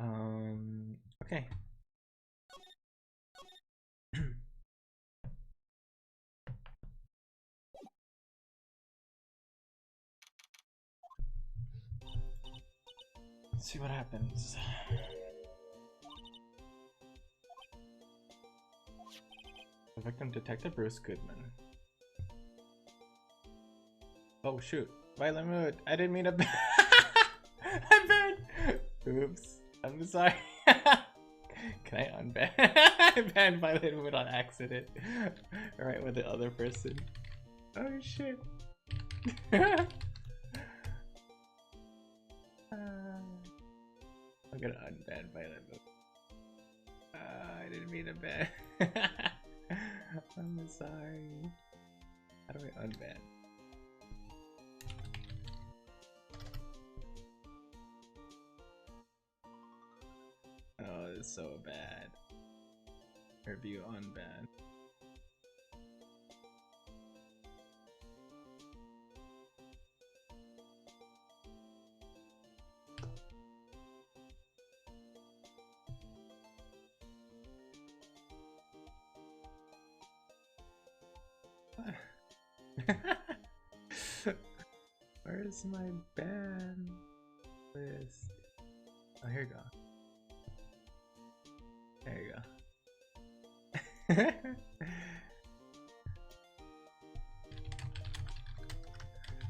Okay. Let's see what happens. The victim, Detective Bruce Goodman. Oh shoot. Violent mood. I didn't mean to. I'm bad. Oops. I'm sorry. Can I unban? I banned violent mood on accident. Right with the other person. Oh shit. I'm gonna unban violent mood. I didn't mean to ban. I'm sorry. How do I unban? Oh, it's so bad. Review unban. Where's my ban list? Oh, here you go. There you go.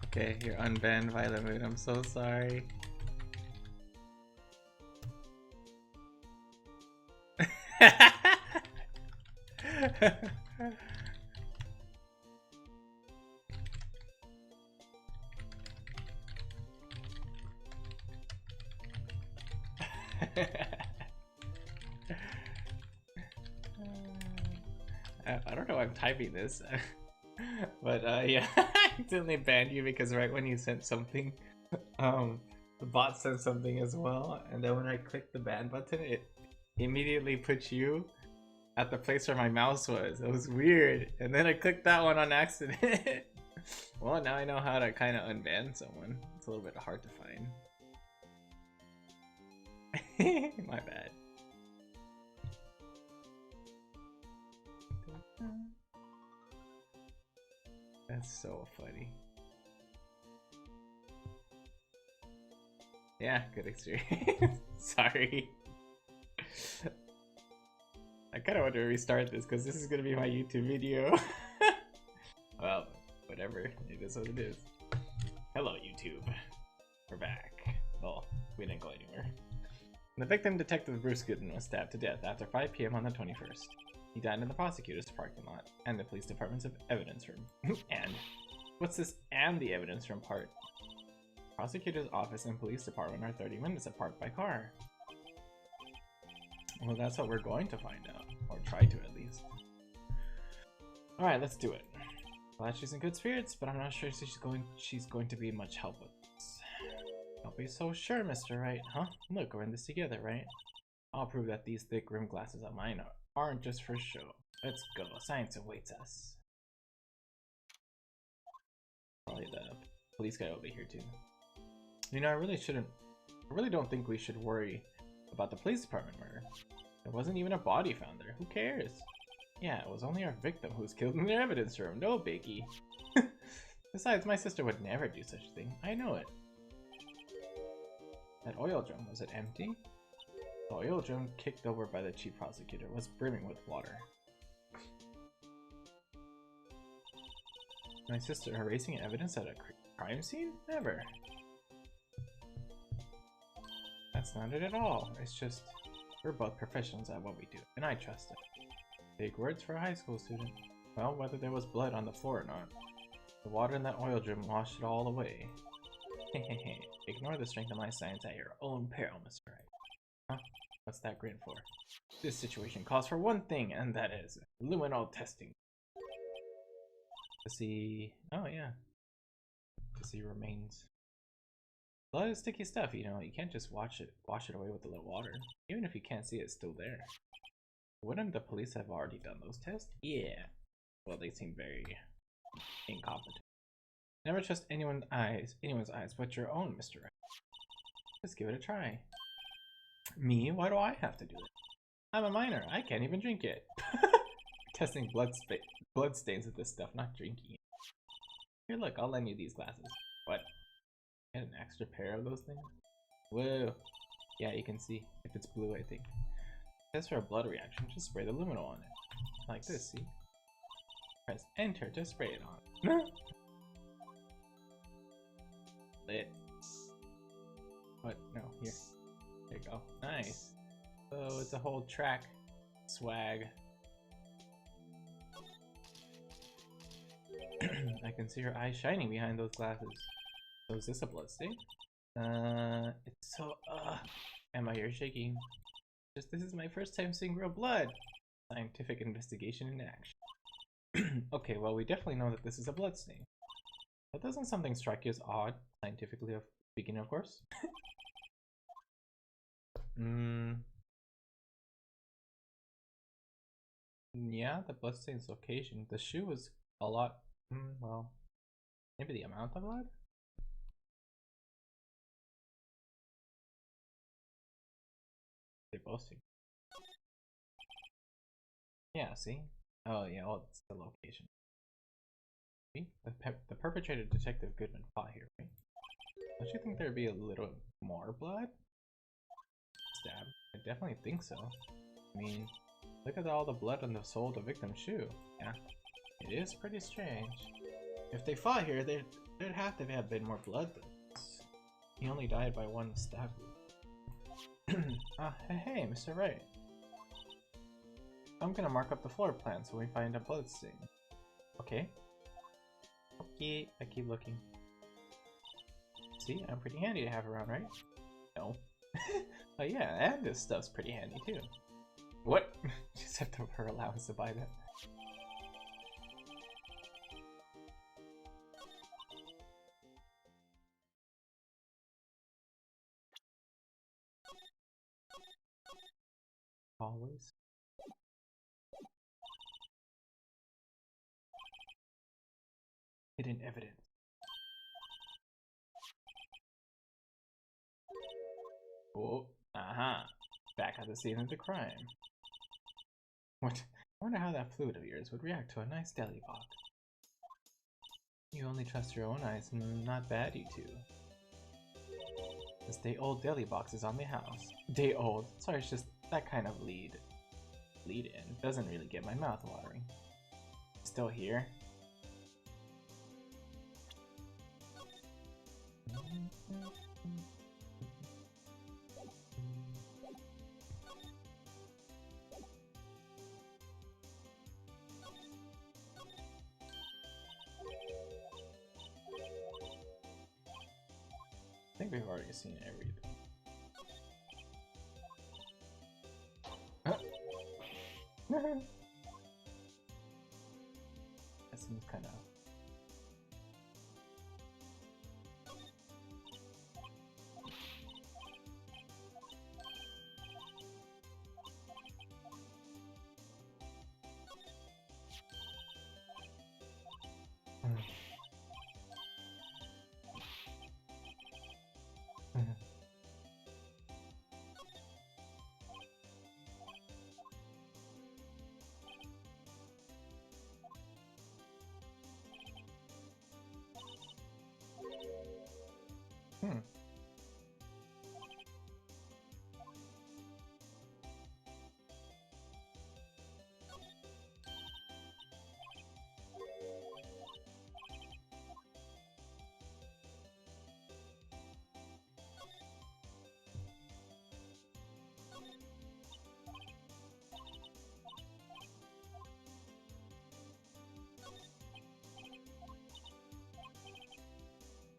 Okay, you're unbanned, Violent Mood. I'm so sorry. I don't know why I'm typing this, but yeah, I accidentally banned you because right when you sent something, the bot sent something as well, and then when I clicked the ban button, it immediately put you at the place where my mouse was. It was weird, and then I clicked that one on accident. Well, now I know how to kind of unban someone. It's a little bit hard to find. My bad. That's so funny. Yeah, good experience. Sorry. I kind of want to restart this because this is going to be my YouTube video. Well, whatever. It is what it is. Hello, YouTube. We're back. Well, we didn't go anywhere. The victim, Detective Bruce Goodman, was stabbed to death after 5 p.m. on the 21st. He died in the prosecutor's parking lot and the police department's evidence room. And what's this and the evidence room part? Prosecutor's office and police department are 30 minutes apart by car. Well, that's what we're going to find out, or try to at least. Alright, let's do it. Glad she's in good spirits, but I'm not sure she's going to be much help with this. Don't be so sure, Mr. Wright, huh? Look, we're in this together, right? I'll prove that these thick rim glasses of mine aren't just for show. Let's go. Science awaits us. Probably the police guy will be here too. You know, I really don't think we should worry about the police department murder. There wasn't even a body found there. Who cares? Yeah, it was only our victim who was killed in the evidence room. No biggie. Besides, my sister would never do such a thing. I know it. That oil drum, was it empty? The oil drum, kicked over by the chief prosecutor, was brimming with water. My sister erasing evidence at a crime scene? Never. That's not it at all. It's just, we're both professionals at what we do, and I trust it. Big words for a high school student. Well, whether there was blood on the floor or not, the water in that oil drum washed it all away. Hehehe. Ignore the strength of my science at your own peril, Mr. Wright. Huh? What's that grin for? This situation calls for one thing, and that is luminol testing. To see... oh yeah. To see remains. Blood is sticky stuff, you know. You can't just wash it away with a little water. Even if you can't see it, it's still there. Wouldn't the police have already done those tests? Yeah. Well, they seem very incompetent. Never trust anyone's eyes but your own, Mr. Wright. Let's give it a try. Me? Why do I have to do it? I'm a minor. I can't even drink it. Testing blood stains with this stuff, not drinking it. Here, look, I'll lend you these glasses. What? Get an extra pair of those things? Whoa. Yeah, you can see. If it's blue, I think. Test for a blood reaction, just spray the luminol on it. Like this, see? Press enter to spray it on. Lit. What? No, here. There you go. Nice. Oh, it's a whole track. Swag. I can see her eyes shining behind those glasses. So is this a blood stain? It's so, and my ear shaking. This is my first time seeing real blood. Scientific investigation in action. Okay, well, we definitely know that this is a blood stain. But doesn't something strike you as odd, scientifically speaking, of course? Yeah, the bloodstain's location. The shoe was a lot, well, maybe the amount of blood? They both seem. Yeah, see? Oh, yeah, well, it's the location. See? The perpetrator, Detective Goodman, fought here, right? Don't you think there'd be a little more blood? Stab. I definitely think so. I mean, look at all the blood on the sole of the victim's shoe. Yeah, it is pretty strange. If they fought here, there'd have to have been more blood than this. He only died by one stab wound. Hey, Mr. Wright. I'm gonna mark up the floor plan so we find a blood stain. Okay. Okay, I keep looking. See, I'm pretty handy to have around, right? No. Oh yeah, and this stuff's pretty handy too. What? Just have to her allowance to buy that. Always. Hidden evidence. Oh, aha. Back at the scene of the crime. What? I wonder how that fluid of yours would react to a nice deli box. You only trust your own eyes, not bad, you two. This day-old deli box is on the house. Day-old? Sorry, it's just that kind of lead in. Doesn't really get my mouth watering. Still here? I think we've already seen everything. That seems kind of...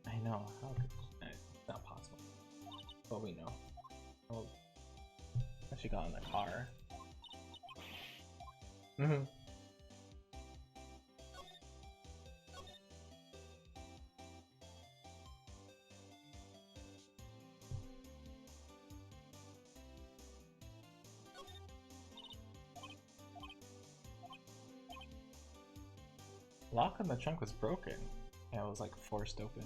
I know, how could it's not possible. But we know. Oh, she got in the car. Lock on the trunk was broken. Yeah, it was like forced open.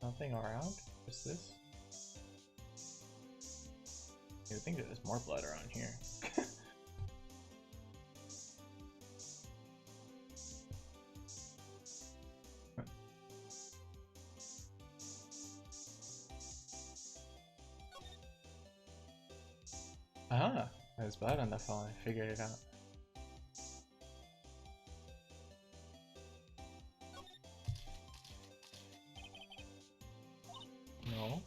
Nothing around? Just this? You would think that there's more blood around here. Ah, there's blood on the phone. I figured it out. No.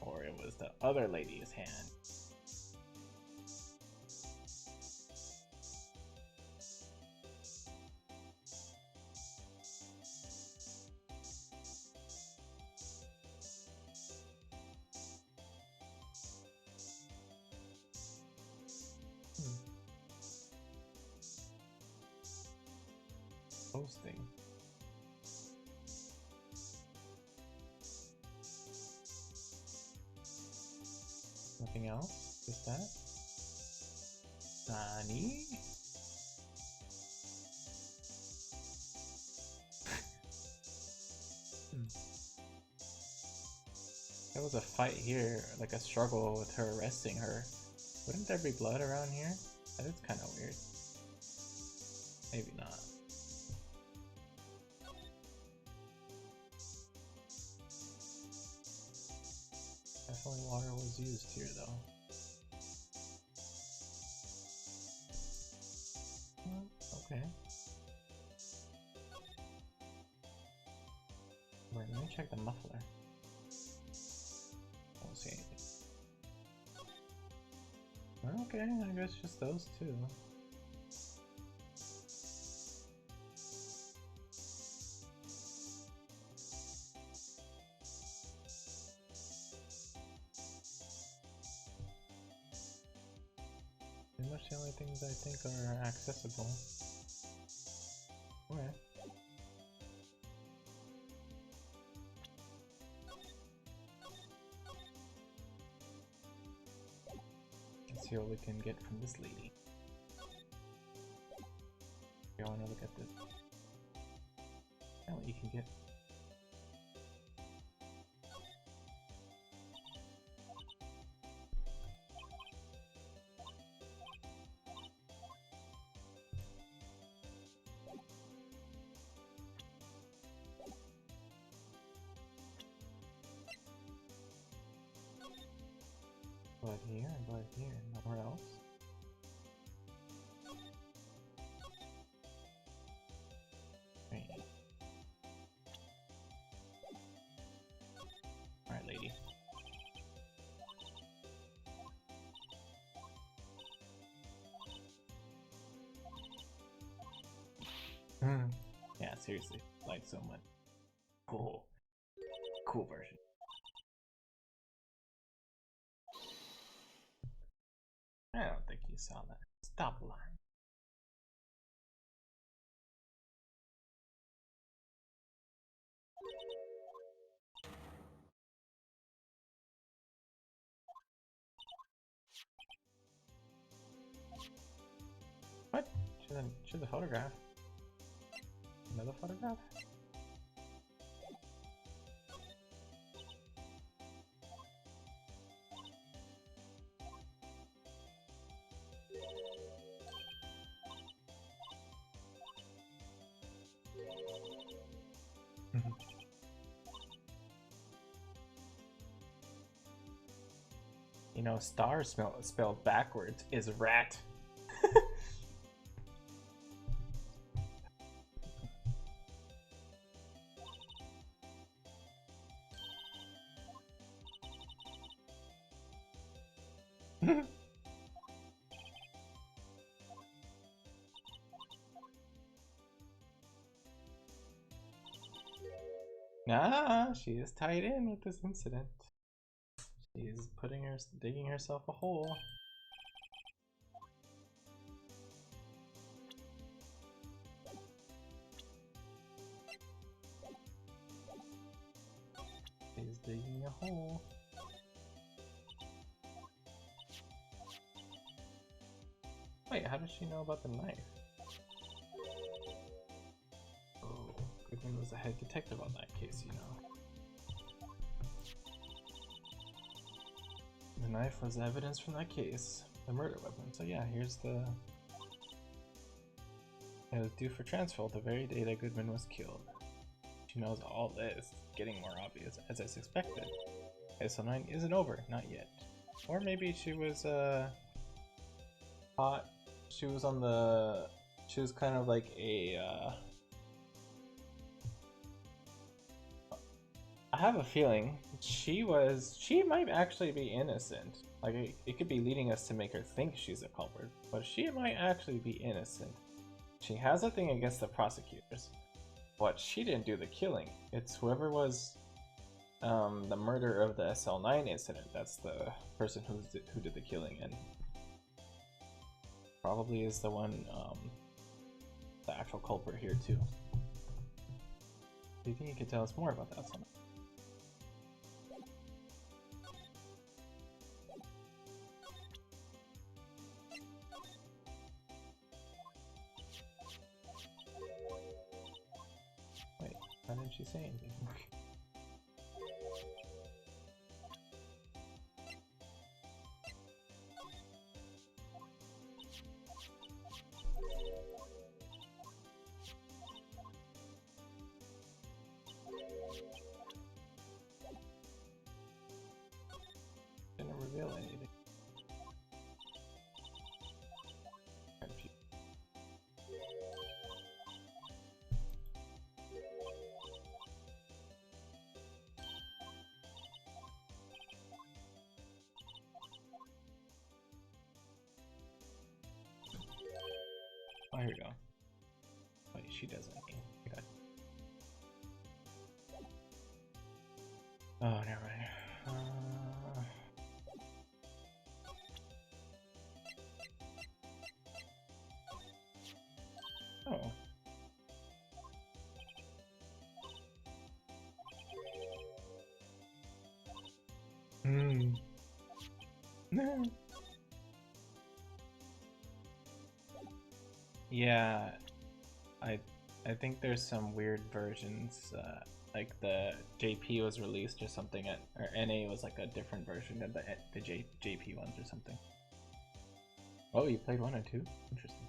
Or it was the other lady's hand. Posting. Nothing else? Just that? Nani? There was a fight here, like a struggle with her arresting her. Wouldn't there be blood around here? That is kind of weird. Maybe not. Definitely water was used here though. Okay. Wait, let me check the muffler. Don't see anything. Okay, I guess just those two. Pretty much the only things I think are accessible. Okay. Let's see what we can get from this lady. I want to look at this. Oh, what you can get. Blood here, nowhere else. Right. Alright, lady. Yeah, seriously, like so much. Cool. Cool version. I don't think you saw that. Stop lying. What? She's a photograph. Another photograph? You know, star spelled backwards is rat. Ah, she is tied in with this incident. She's digging herself a hole. She's digging a hole. Wait, how does she know about the knife? Oh, Goodman was the head detective on that case, you know. The knife was evidence from that case, the murder weapon. So yeah, here's the... It was due for transfer the very day that Goodman was killed. She knows all this, getting more obvious, as I suspected. SL9 isn't over, not yet. Or maybe she was, caught. She was on the... She was kind of like a, I have a feeling she might actually be innocent. Like, it could be leading us to make her think she's a culprit, but she might actually be innocent. She has a thing against the prosecutors, but she didn't do the killing. It's whoever was the murder of the SL9 incident. That's the person who did the killing, and probably is the one, the actual culprit here too. Do you think you could tell us more about that? Wait, why didn't she say anything? Didn't reveal anything. Oh, here we go. Wait, she doesn't. Okay. Oh, never mind. Oh. Hmm. No. Yeah, I think there's some weird versions. Like the JP was released or something, or NA was like a different version than the JP ones or something. Oh, you played 1 and 2? Interesting.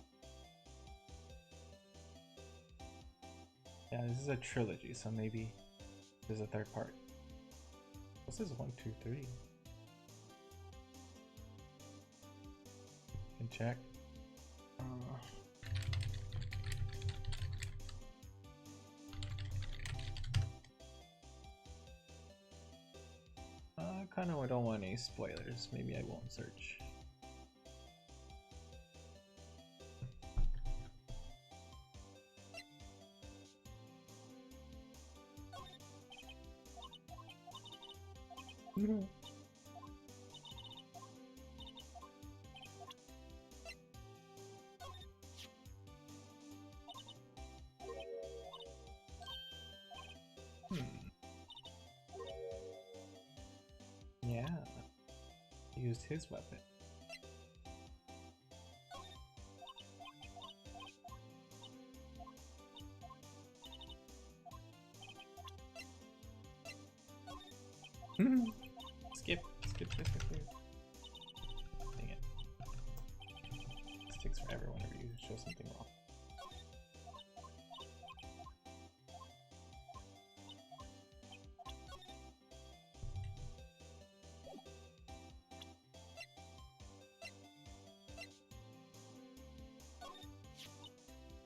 Yeah, this is a trilogy, so maybe there's a third part. This is 1, 2, 3. Can check. I kind of don't want any spoilers. Maybe I won't search. Yeah, used his weapon. Skip. Dang it. This takes forever whenever you show something wrong.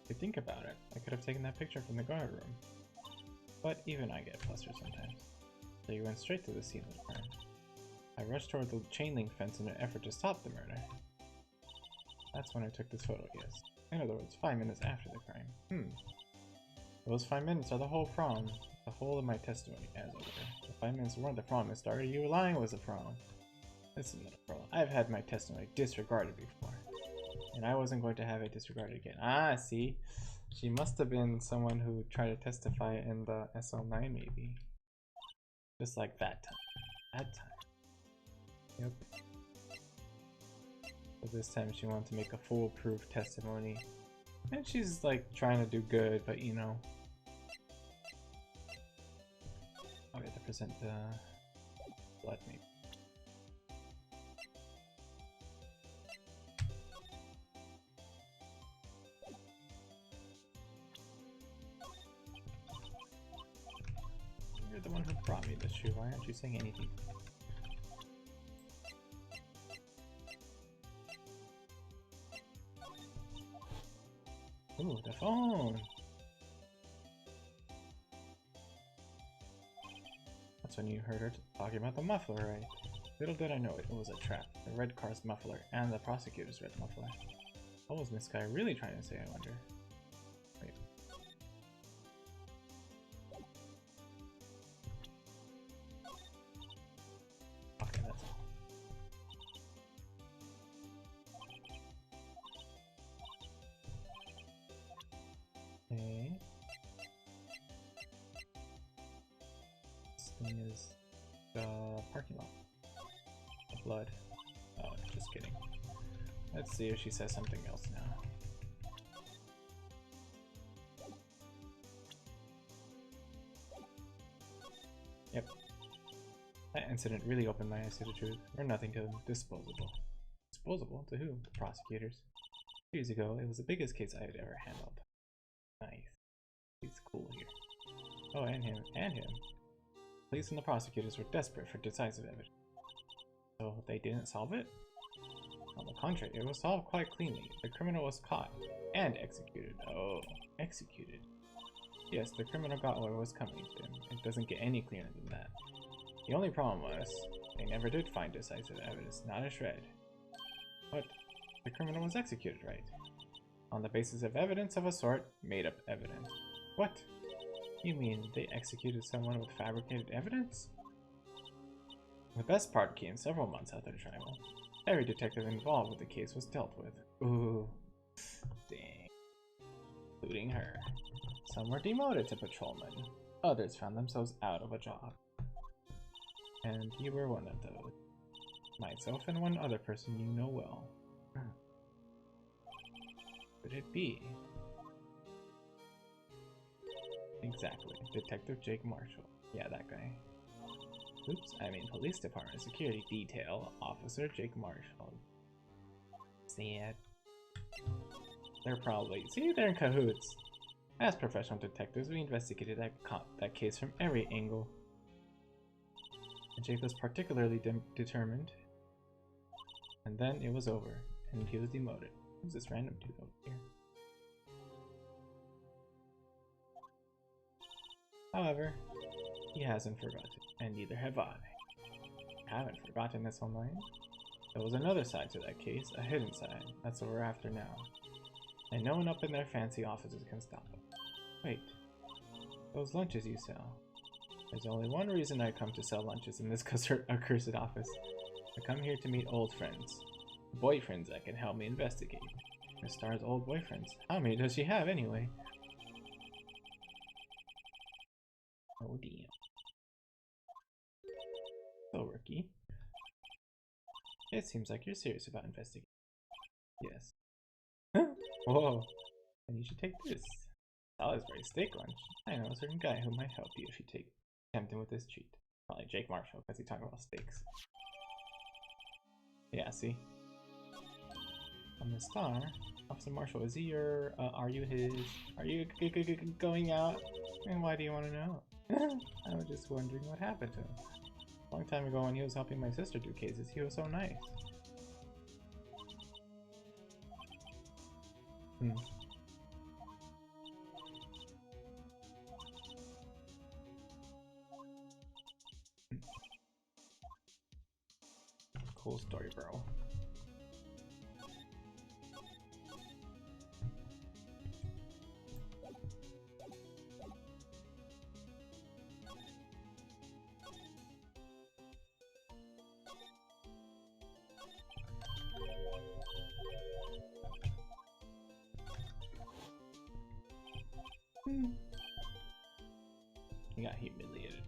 If you think about it, I could have taken that picture from the guard room. But even I get flustered sometimes. So you went straight to the scene of the crime. I rushed toward the chain link fence in an effort to stop the murder. That's when I took this photo, yes. In other words, 5 minutes after the crime. Those 5 minutes are the whole problem. The whole of my testimony as over. The 5 minutes weren't the problem, Miss Starter. You were lying was the problem. This isn't a problem. I've had my testimony disregarded before. And I wasn't going to have it disregarded again. Ah, see? She must have been someone who tried to testify in the SL9 maybe. Just like that time. That time. Yep. But this time she wanted to make a foolproof testimony. And she's like trying to do good, but you know. I'll get to present the blood maybe. You're the one who brought me this shoe. Why aren't you saying anything? Ooh, the phone! That's when you heard her talking about the muffler, right? Little did I know it was a trap. The red car's muffler and the prosecutor's red muffler. What was Miss Skye really trying to say, I wonder? Wait. Okay, that's all. Okay. This thing is the parking lot. The blood. Oh, just kidding. Let's see if she says something else now. Yep. That incident really opened my eyes to the truth. We're nothing to them. Disposable. Disposable? To who? The prosecutors. Years ago, it was the biggest case I had ever handled. Nice. He's cool here. Oh, and him. And him. Police and the prosecutors were desperate for decisive evidence. So they didn't solve it? On the contrary, it was solved quite cleanly. The criminal was caught and executed. Oh, executed. Yes, the criminal got what was coming to him. It doesn't get any clearer than that. The only problem was, they never did find decisive evidence, not a shred. But the criminal was executed, right? On the basis of evidence of a sort, made up evidence. What? You mean they executed someone with fabricated evidence? The best part came several months after the trial. Every detective involved with the case was dealt with. Ooh. Dang. Including her. Some were demoted to patrolman. Others found themselves out of a job. And you were one of those. Myself and one other person you know well. Could it be? Exactly. Detective Jake Marshall. Yeah, that guy. Oops, I mean police department security detail officer Jake Marshall. Sad. They're probably... See, they're in cahoots. As professional detectives, we investigated that case from every angle. And Jake was particularly determined. And then it was over, and he was demoted. Who's this random dude over here? However, he hasn't forgotten, and neither have I. Haven't forgotten this online. There was another side to that case, a hidden side. That's what we're after now. And no one up in their fancy offices can stop them. Wait, those lunches you sell. There's only one reason I come to sell lunches in this accursed office. I come here to meet old friends. Boyfriends that can help me investigate. Miss Star's old boyfriends. How many does she have anyway? Oh damn. So rookie. It seems like you're serious about investigating. Yes. Whoa. And you should take this. Salisbury steak lunch. I know a certain guy who might help you if you tempt him with this treat. Probably Jake Marshall, because he's talking about steaks. Yeah, see? On the Star, Officer Marshall, is he your, are you going out? And why do you want to know? I was just wondering what happened to him. A long time ago when he was helping my sister do cases, he was so nice. cool story, bro. He got humiliated.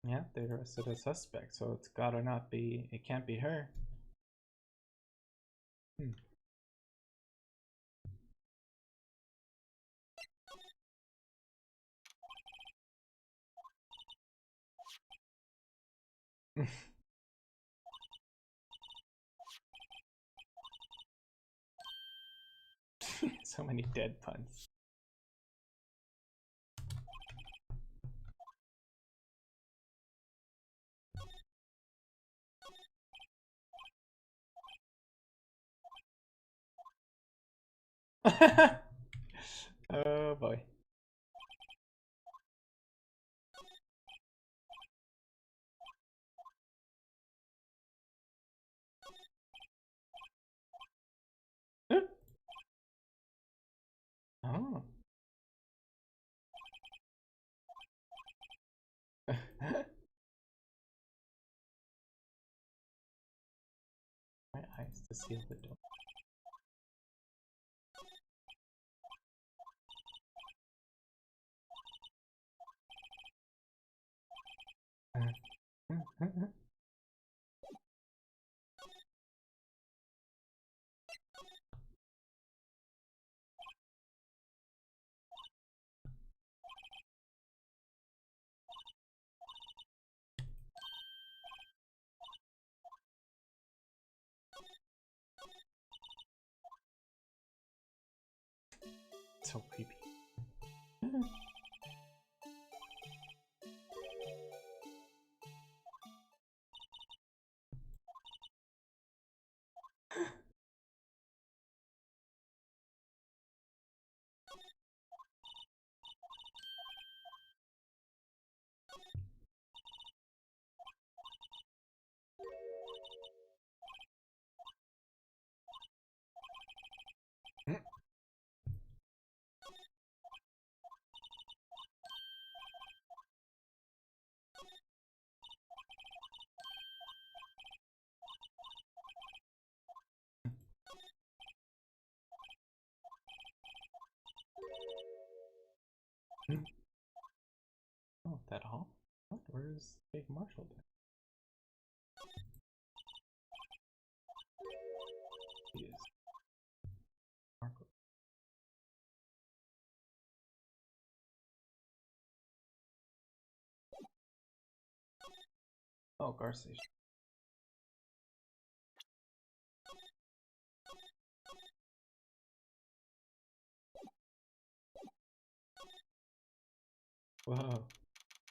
Yeah, they arrested a suspect, so it's gotta not be. It can't be her. So many dead puns. Oh boy. Oh. My eyes to seal the door. So creepy. Oh, that hall? What? Where's Big Marshall then? He is. Marco. Oh, guard station. Whoa.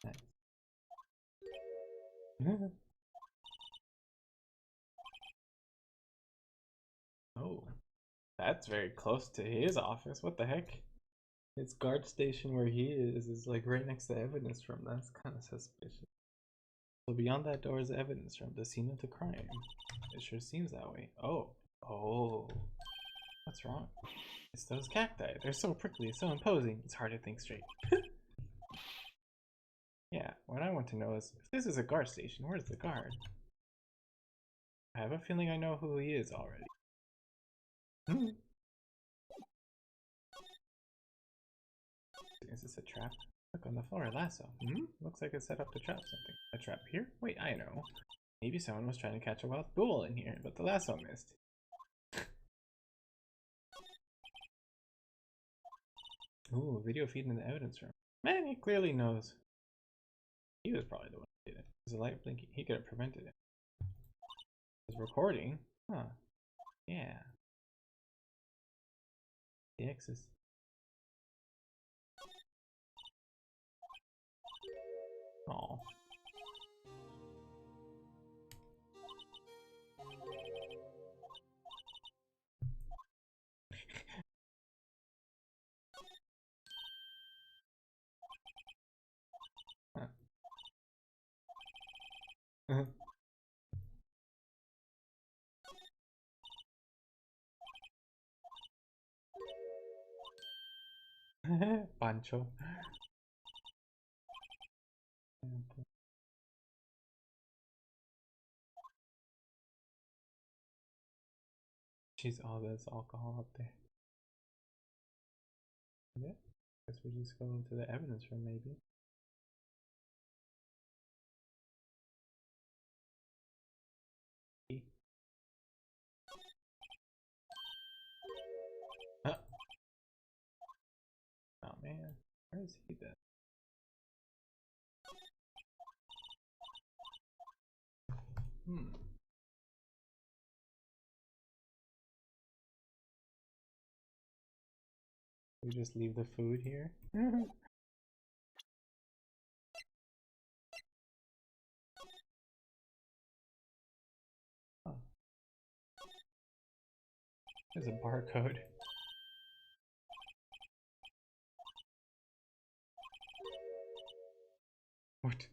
Nice. Oh, that's very close to his office. What the heck? His guard station where he is like right next to the evidence room. That's kind of suspicious. So beyond that door is the evidence room, the scene of the crime. It sure seems that way. Oh. Oh. What's wrong? It's those cacti. They're so prickly, so imposing. It's hard to think straight. Yeah, what I want to know is, if this is a guard station, where's the guard? I have a feeling I know who he is already. Is this a trap? Look on the floor, a lasso. Looks like it's set up to trap something. A trap here? Wait, I know. Maybe someone was trying to catch a wild bull in here, but the lasso missed. Ooh, video feed in the evidence room. Man, he clearly knows. He was probably the one who did it. There's a light blinking. He could have prevented it. It was recording? Huh. Yeah. The X's. Oh. Pancho. Jeez, all this alcohol up there. Yeah. Guess we just go to the evidence room, maybe. Huh. Oh man, where is he then? We just leave the food here? Oh. There's a barcode. What?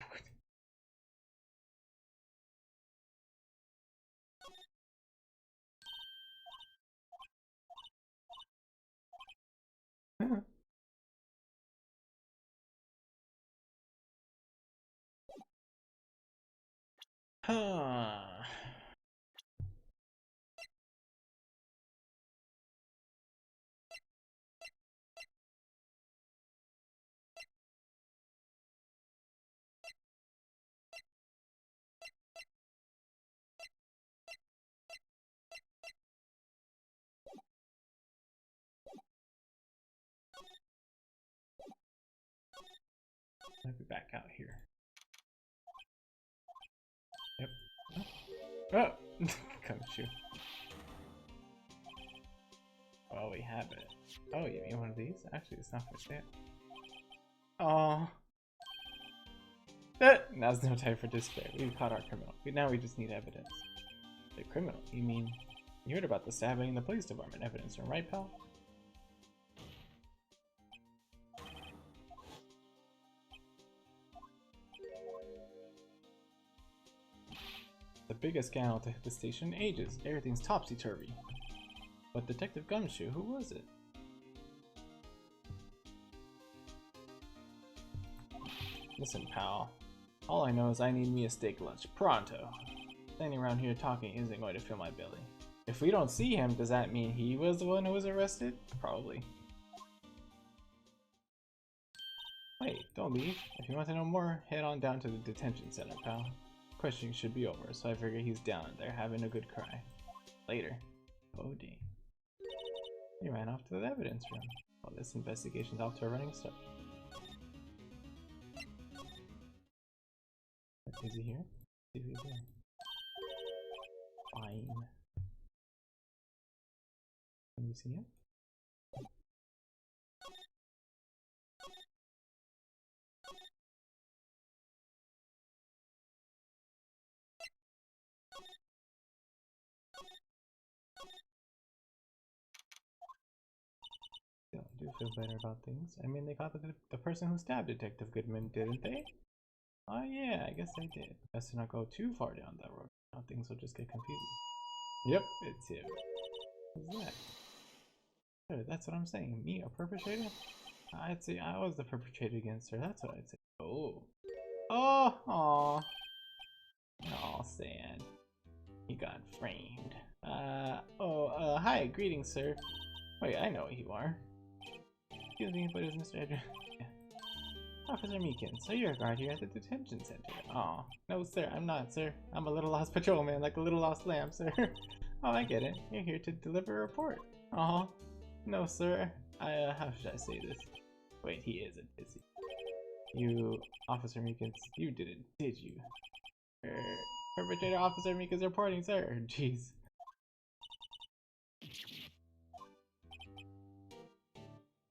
What? Huh. I'll be back out here. Yep. Oh! Come shoot. Oh, we have it. Oh, you mean one of these? Actually, it's not for sale. Oh. Now's no time for despair. We've caught our criminal. Now we just need evidence. The criminal? You mean... You heard about the stabbing in the police department evidence room, right, pal? The biggest scandal to hit the station in ages. Everything's topsy-turvy. But Detective Gumshoe, who was it? Listen, pal. All I know is I need me a steak lunch. Pronto. Standing around here talking isn't going to fill my belly. If we don't see him, does that mean he was the one who was arrested? Probably. Wait, don't leave. If you want to know more, head on down to the detention center, pal. Questioning should be over, so I figure he's down there having a good cry. Later. Oh, dang. He ran off to the evidence room. Well, this investigation's off to a running start. Is he here? See if he's here. Fine. Can you see him? Yeah, I do feel better about things. I mean, they caught the person who stabbed Detective Goodman, didn't they? Oh yeah, I guess they did. Best to not go too far down that road. Now things will just get confusing. Yep, it's him. Who's that? Oh, that's what I'm saying. Me, a perpetrator? I'd say I was the perpetrator against her. That's what I'd say. Oh. Oh, aw. Oh, sad. He got framed. Hi, greetings, sir. Wait, I know who you are. Excuse me, but is Mr. Edgeworth? Yeah. Officer Meekin, so you're a guard here at the detention center. Aw. No, sir, I'm not, sir. I'm a little lost patrolman, like a little lost lamb, sir. Oh, I get it. You're here to deliver a report. Aw. No, sir. How should I say this? Wait, he is a dizzy. You, Officer Meekins, you did it, did you? Perpetrator Officer Meekins reporting, sir. Jeez.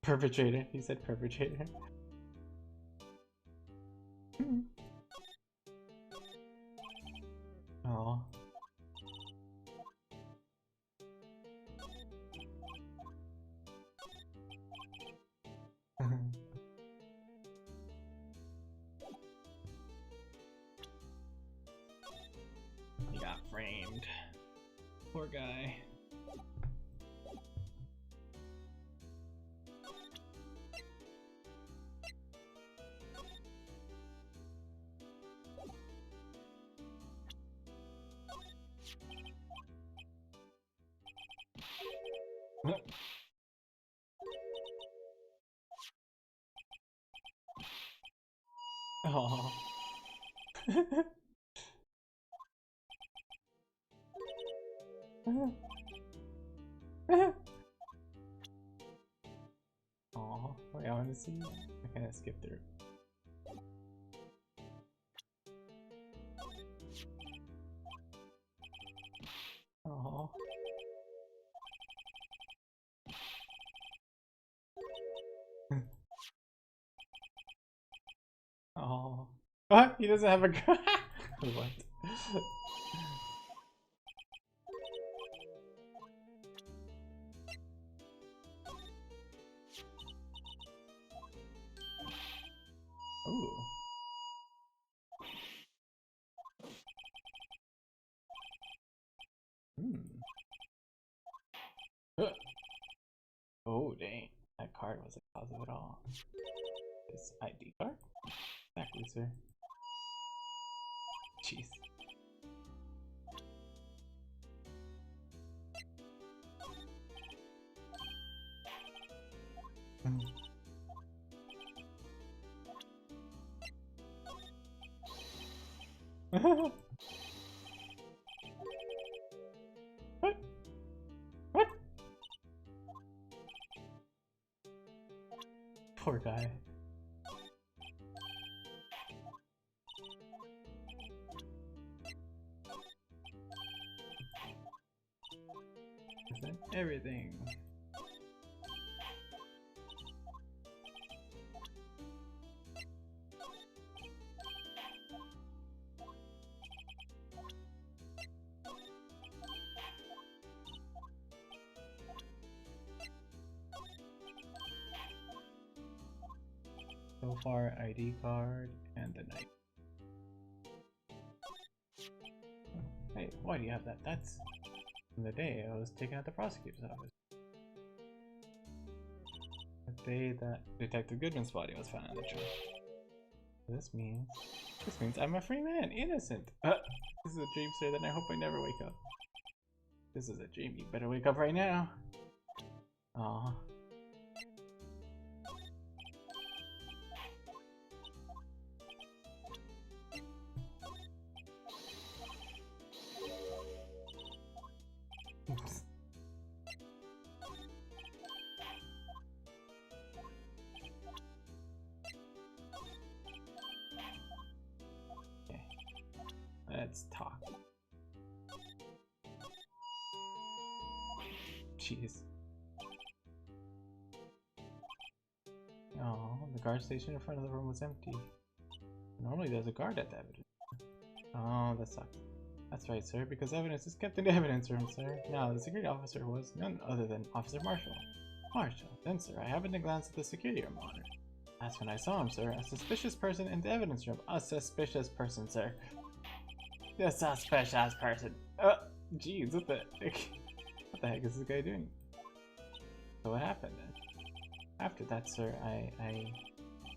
Perpetrator. He said perpetrator. Oh. He got framed. Poor guy. Oh. Oh, wait, I want to see. I kind of skipped through. Oh. Oh. What? He doesn't have a gun? What? Ooh. Oh, dang. That card was the cause of it all. This ID card? Exactly, sir. Jeez. What? What? Poor guy. Present everything. So far, ID card and the knife. Hey, why do you have that? That's from the day I was taken out the prosecutor's office. The day that Detective Goodman's body was found in the trash. This means I'm a free man, innocent. This is a dream, sir, then I hope I never wake up. This is a dream, you better wake up right now. Aww. Okay, let's talk. Jeez. Oh, the guard station in front of the room was empty. Normally there's a guard at the evidence. Oh, that sucks. That's right, sir, because evidence is kept in the evidence room, sir. Now, the security officer was none other than Officer Marshall. Marshall. Then, sir, I happened to glance at the security room monitor. That's when I saw him, sir. A suspicious person in the evidence room. A suspicious person, sir. A suspicious person. Jeez, what the heck? What the heck is this guy doing? So what happened then? After that, sir,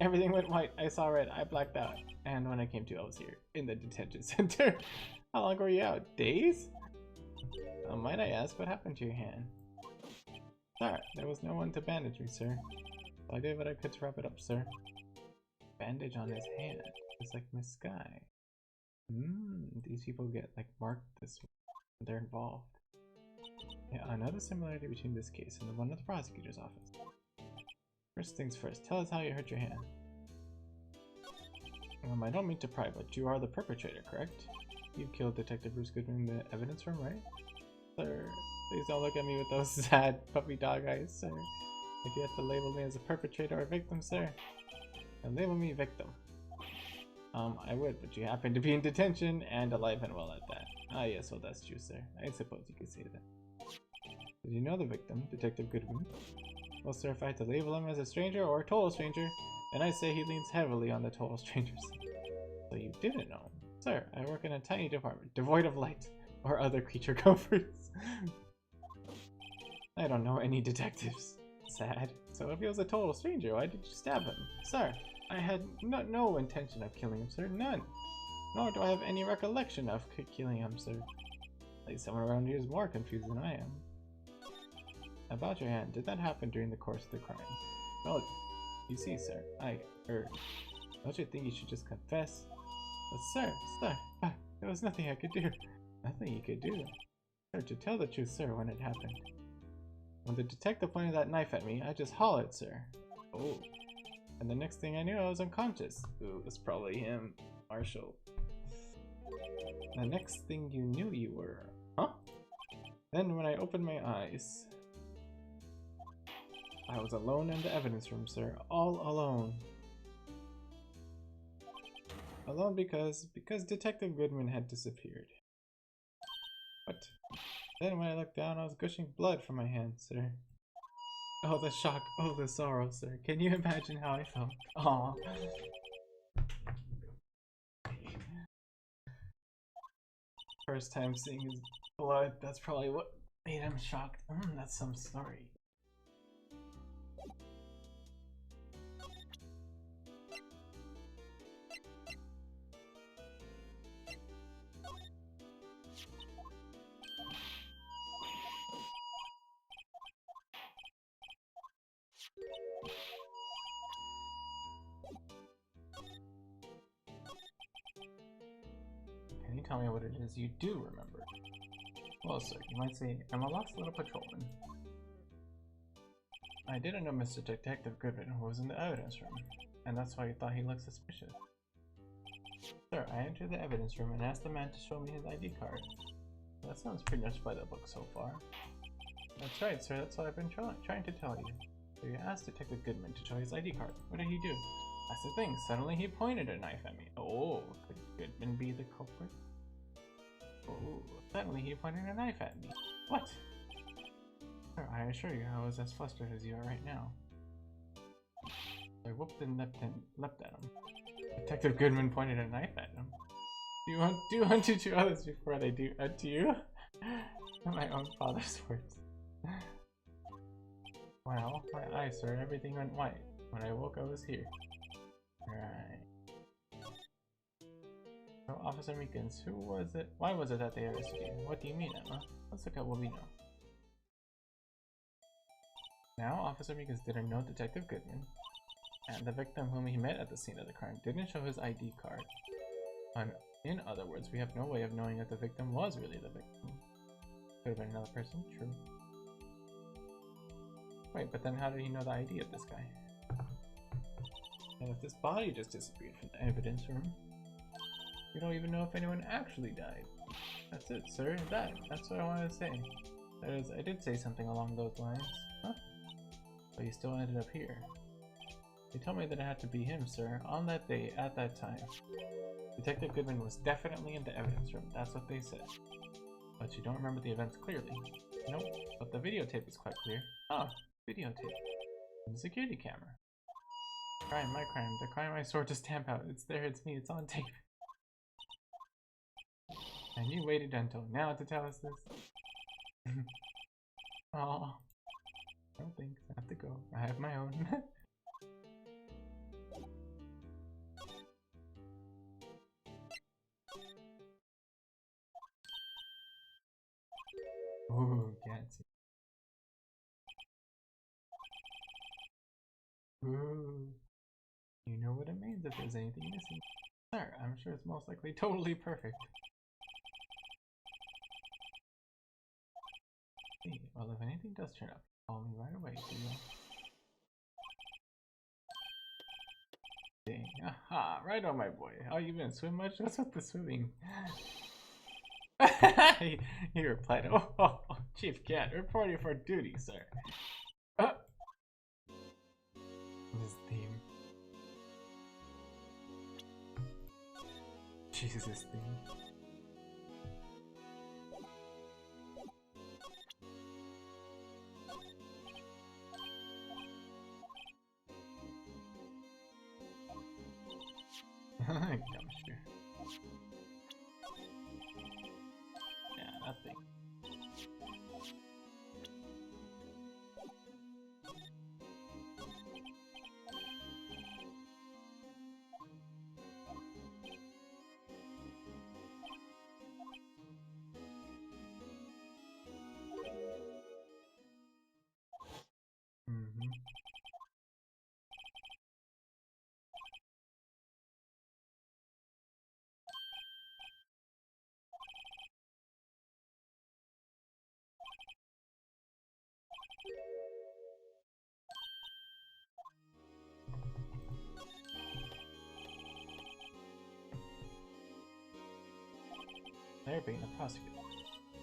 everything went white. I saw red. I blacked out. And when I came to, I was here in the detention center. How long were you out? Days? Might I ask, what happened to your hand? Sorry, there was no one to bandage me, sir. So I did what I could to wrap it up, sir. Bandage on his hand. Just like Miss Skye. These people get like marked this way when they're involved. Yeah, another similarity between this case and the one at the prosecutor's office. First things first, tell us how you hurt your hand. I don't mean to pry, but you are the perpetrator, correct? You killed Detective Bruce Goodman in the evidence room, right? Sir, please don't look at me with those sad puppy dog eyes, sir. If you have to label me as a perpetrator or victim, sir, then label me victim. I would, but you happen to be in detention and alive and well at that. Ah, yes, well, that's true, sir. I suppose you could say that. Did you know the victim, Detective Goodman? Well, sir, if I had to label him as a stranger or a total stranger, then I'd say he leans heavily on the total stranger side. So you didn't know him. Sir, I work in a tiny department, devoid of light or other creature comforts. I don't know any detectives. Sad. So if he was a total stranger, why did you stab him? Sir, I had no intention of killing him, sir. None. Nor do I have any recollection of killing him, sir. At least someone around here is more confused than I am. About your hand, did that happen during the course of the crime? Well, you see, sir, I heard. Don't you think you should just confess? But sir, there was nothing I could do. Nothing you could do. Sir, to tell the truth, sir, when it happened. When the detective pointed that knife at me, I just hollered, sir. Oh. And the next thing I knew, I was unconscious. Ooh, it's probably him, Marshall. The next thing you knew, you were... Huh? Then when I opened my eyes... I was alone in the evidence room, sir. All alone. Alone because Detective Goodman had disappeared. What? Then when I looked down, I was gushing blood from my hands, sir. Oh, the shock. Oh, the sorrow, sir. Can you imagine how I felt? Aww. First time seeing his blood, that's probably what made him shocked. That's some story. Can you tell me what it is you do remember? Well, sir, you might say, I'm a lost little patrolman. I didn't know Mr. Detective Goodman who was in the evidence room, and that's why you thought he looked suspicious. Sir, I entered the evidence room and asked the man to show me his ID card. That sounds pretty much by the book so far. That's right, sir, that's what I've been trying to tell you. So you asked Detective Goodman to show his ID card. What did he do? That's the thing, suddenly he pointed a knife at me. Oh, could Goodman be the culprit? Oh, suddenly he pointed a knife at me. What? Sir, I assure you I was as flustered as you are right now. I whooped and leapt at him. Detective Goodman pointed a knife at him. Do unto to others before they do unto you? My own father's words. Well, my eyes, sir, everything went white. When I woke, I was here. Right. So, Officer Meekins, who was it? Why was it that they arrested you? What do you mean, Emma? Let's look at what we know. Now, Officer Meekins didn't know Detective Goodman, and the victim whom he met at the scene of the crime didn't show his ID card. In other words, we have no way of knowing if the victim was really the victim. Could have been another person, true. Wait, but then how did he know the ID of this guy? And if this body just disappeared from the evidence room, we don't even know if anyone actually died. That's it, sir. That's what I wanted to say. That is, I did say something along those lines. Huh? But he still ended up here. They told me that it had to be him, sir, on that day, at that time. Detective Goodman was definitely in the evidence room, that's what they said. But you don't remember the events clearly. Nope, but the videotape is quite clear. Ah, videotape. And the security camera. Crime, my crime, the crime I swore to stamp out. It's there, it's me, it's on tape. And you waited until now to tell us this? Oh, no thanks, I have to go. I have my own. Ooh, can't see. Ooh. You know what it means if there's anything missing. Sir, I'm sure it's most likely totally perfect. Well, if anything does turn up, call me right away, do you? Dang. Aha, right on, my boy. Oh, you been swim much? What's with the swimming? he replied, oh, Chief Cat, reporting for duty, sir. This theme. Jesus, this theme. Gumshoe. Yeah, nothing. They're being a prosecutor.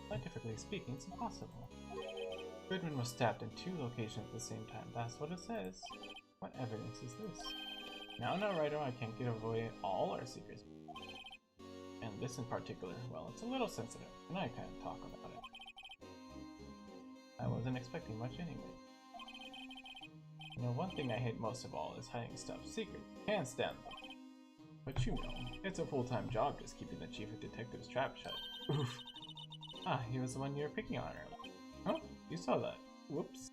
Scientifically speaking, it's impossible. Goodman was stabbed in 2 locations at the same time. That's what it says. What evidence is this? No, Righto, I can't give away all our secrets. And this in particular, well, it's a little sensitive, and I can't talk about it. I wasn't expecting much anyway. You know, one thing I hate most of all is hiding stuff secret. Can't stand them. But you know, it's a full-time job just keeping the chief of detectives trap shut. Oof. Ah, he was the one you were picking on earlier. Huh? You saw that. Whoops.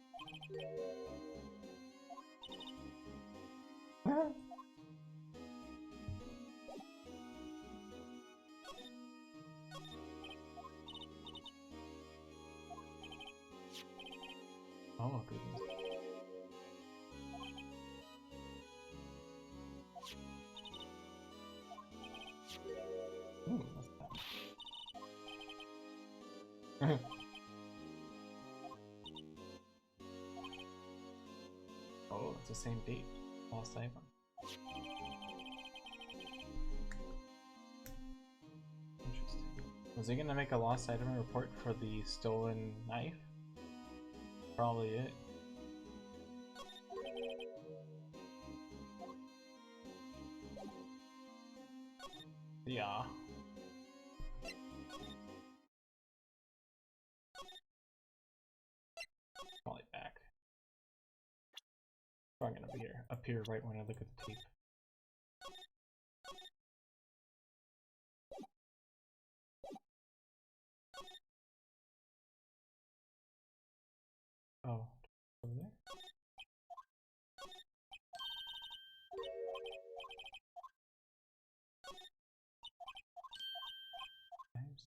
Oh, goodness. Ooh, what's that? Oh, it's the same date. Lost item. Interesting. Was he gonna make a lost item report for the stolen knife? Probably it. Yeah. Probably back. Probably gonna appear right when I look at the tape. Oh, over there? Nice.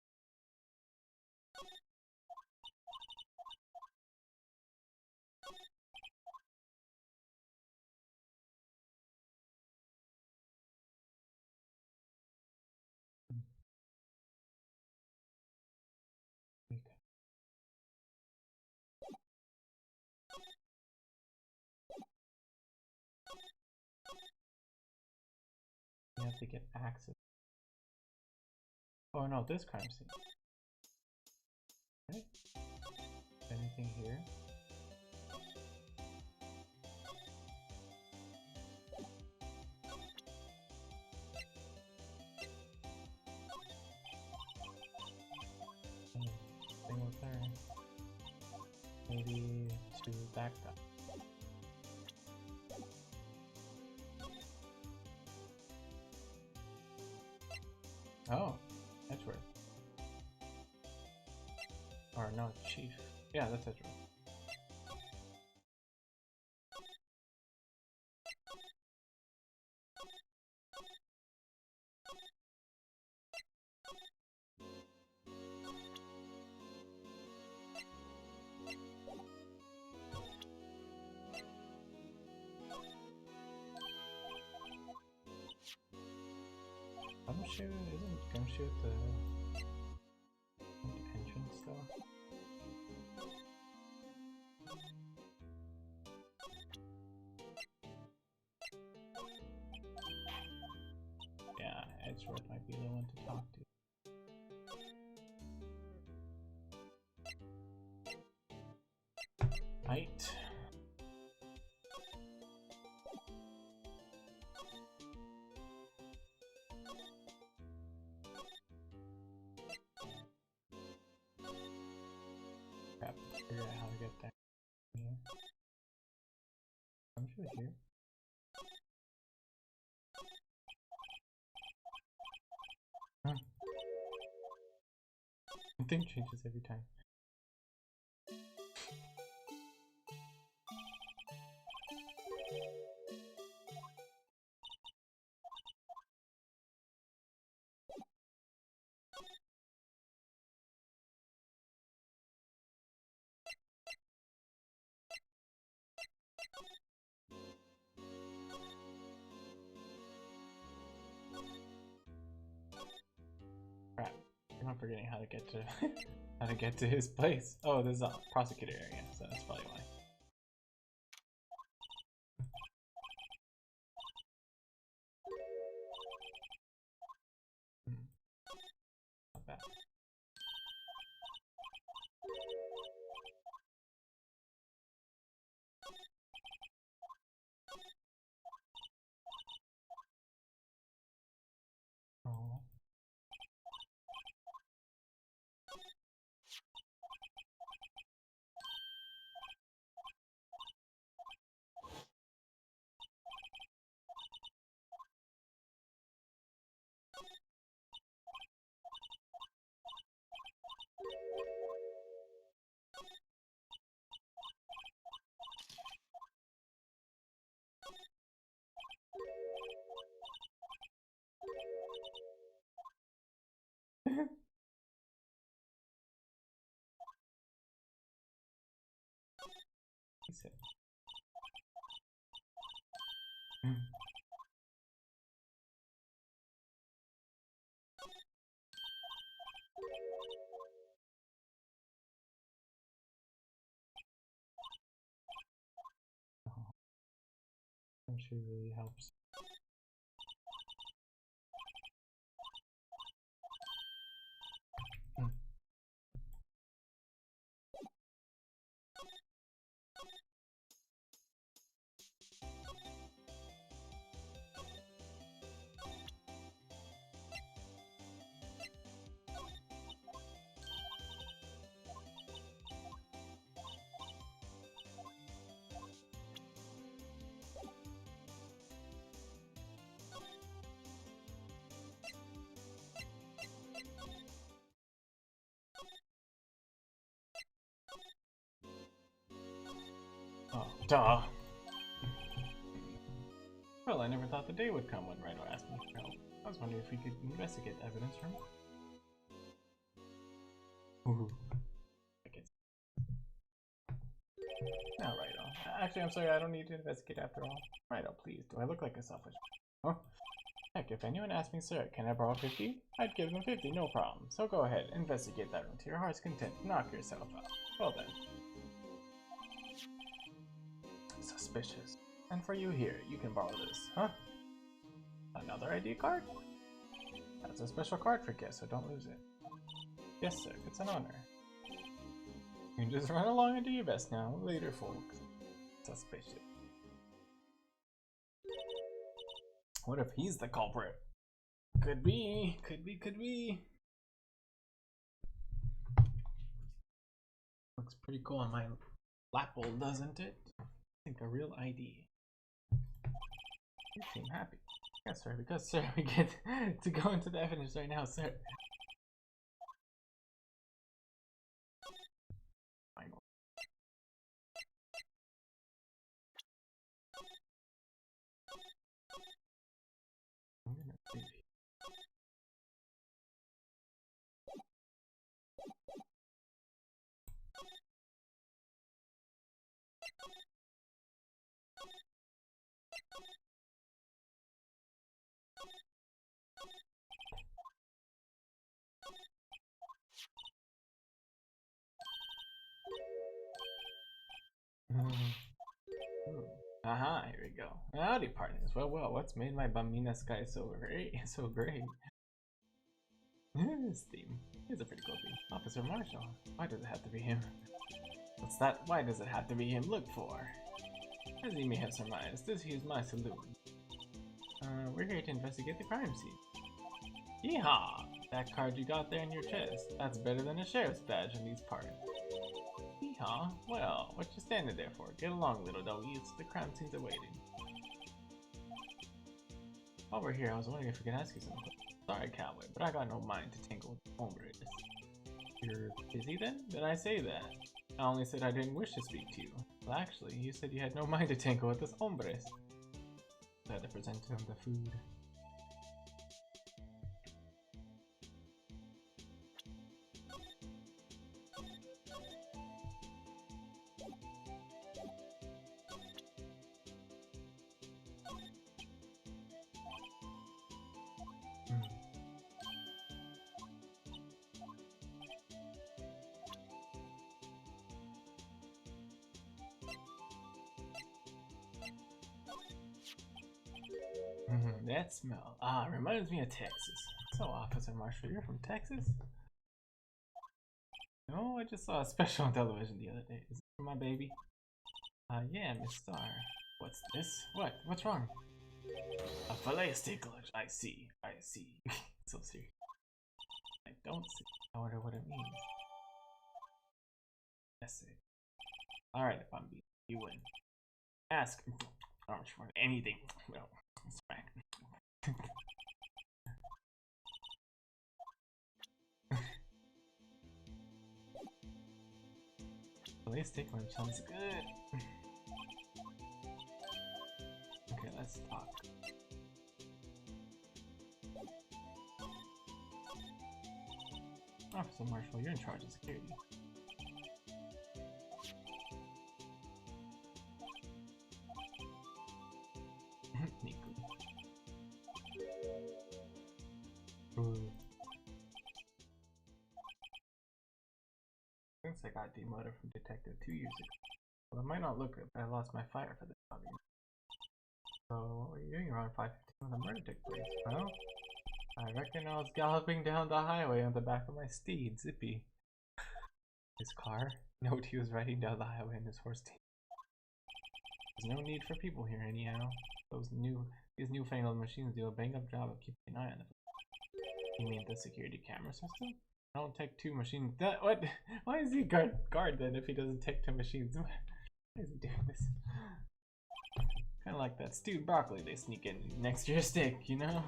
You have to get access. Oh no, this crime scene. Right? Anything here? Anything with her? Maybe to back up. Oh, Edgeworth. Or no, Chief. Yeah, that's Edgeworth. Gumshoe? Isn't Gumshoe the entrance though? Edgeworth might be the one to talk to. Right. Crap, figure out how to get there. Here. I'm sure here. Huh. The thing changes every time. Crap. I'm forgetting how to get to how to get to his place. Oh, this is a prosecutor area, so that's probably why. Not bad. Oh. He said. She really helps. Oh, duh. Well, I never thought the day would come when Rhino asked me for help. I was wondering if we could investigate the evidence from. Ooh. Now, Rhino. Actually, I'm sorry, I don't need to investigate after all. Rhino, please, do I look like a selfish? Oh. Heck, if anyone asked me, sir, can I borrow 50? I'd give them 50, no problem. So go ahead, investigate that room to your heart's content. Knock yourself out. Well then. Suspicious. And for you here, you can borrow this. Huh? Another ID card? That's a special card for guests, so don't lose it. Yes, sir, it's an honor. You can just run along and do your best now. Later, folks. Suspicious. What if he's the culprit? Could be, could be, could be. Looks pretty cool on my lapel, doesn't it? I think a real ID. You seem happy. Yes, sir, because, sir, we get to go into the evidence right now, sir. Final. I'm gonna see. Aha, here we go. Howdy, partners. Well, what's made my Bambina Skye so great? So great? His theme. He's a pretty cool theme. Officer Marshall. Why does it have to be him? What's that? Why does it have to be him? Look for. As you may have surmised, this is my saloon. We're here to investigate the crime scene. Yeehaw! That card you got there in your chest. That's better than a sheriff's badge in these parts. Yeehaw? Well, what you standing there for? Get along, little doggies. The crime scene's awaiting. While we're here, I was wondering if we could ask you something. Sorry, cowboy, but I got no mind to tangle with hombres. You're busy then? Did I say that? I only said I didn't wish to speak to you. Well, actually, you said you had no mind to tangle with us hombres. I had to present him the food. That smell. Reminds me of Texas. So, Officer Marshall, you're from Texas? No, I just saw a special on television the other day. Is it for my baby? Yeah, Miss Star. What's this? What's wrong? A fillet steak lunch. I see. So serious. I don't see. I wonder what it means. That's it. Alright, if I'm beat, you win. Ask. I don't want anything. No. Smack. Fillet steak lunch sounds good. Okay, let's talk. Officer Marshall, you're in charge of security. Since I got demoted from detective 2 years ago. Well, it might not look good, but I lost my fire for this job. So, what were you doing around 5:15 when the murder took place? Well, I reckon I was galloping down the highway on the back of my steed, Zippy. His car? Note he was riding down the highway in his horse team. There's no need for people here anyhow. These newfangled machines do a bang-up job of keeping an eye on them. You mean the security camera system? I don't take 2 machines. What? Why is he guard then if he doesn't take 2 machines? Why is he doing this? Kind of like that stewed broccoli they sneak in next to your stick, you know?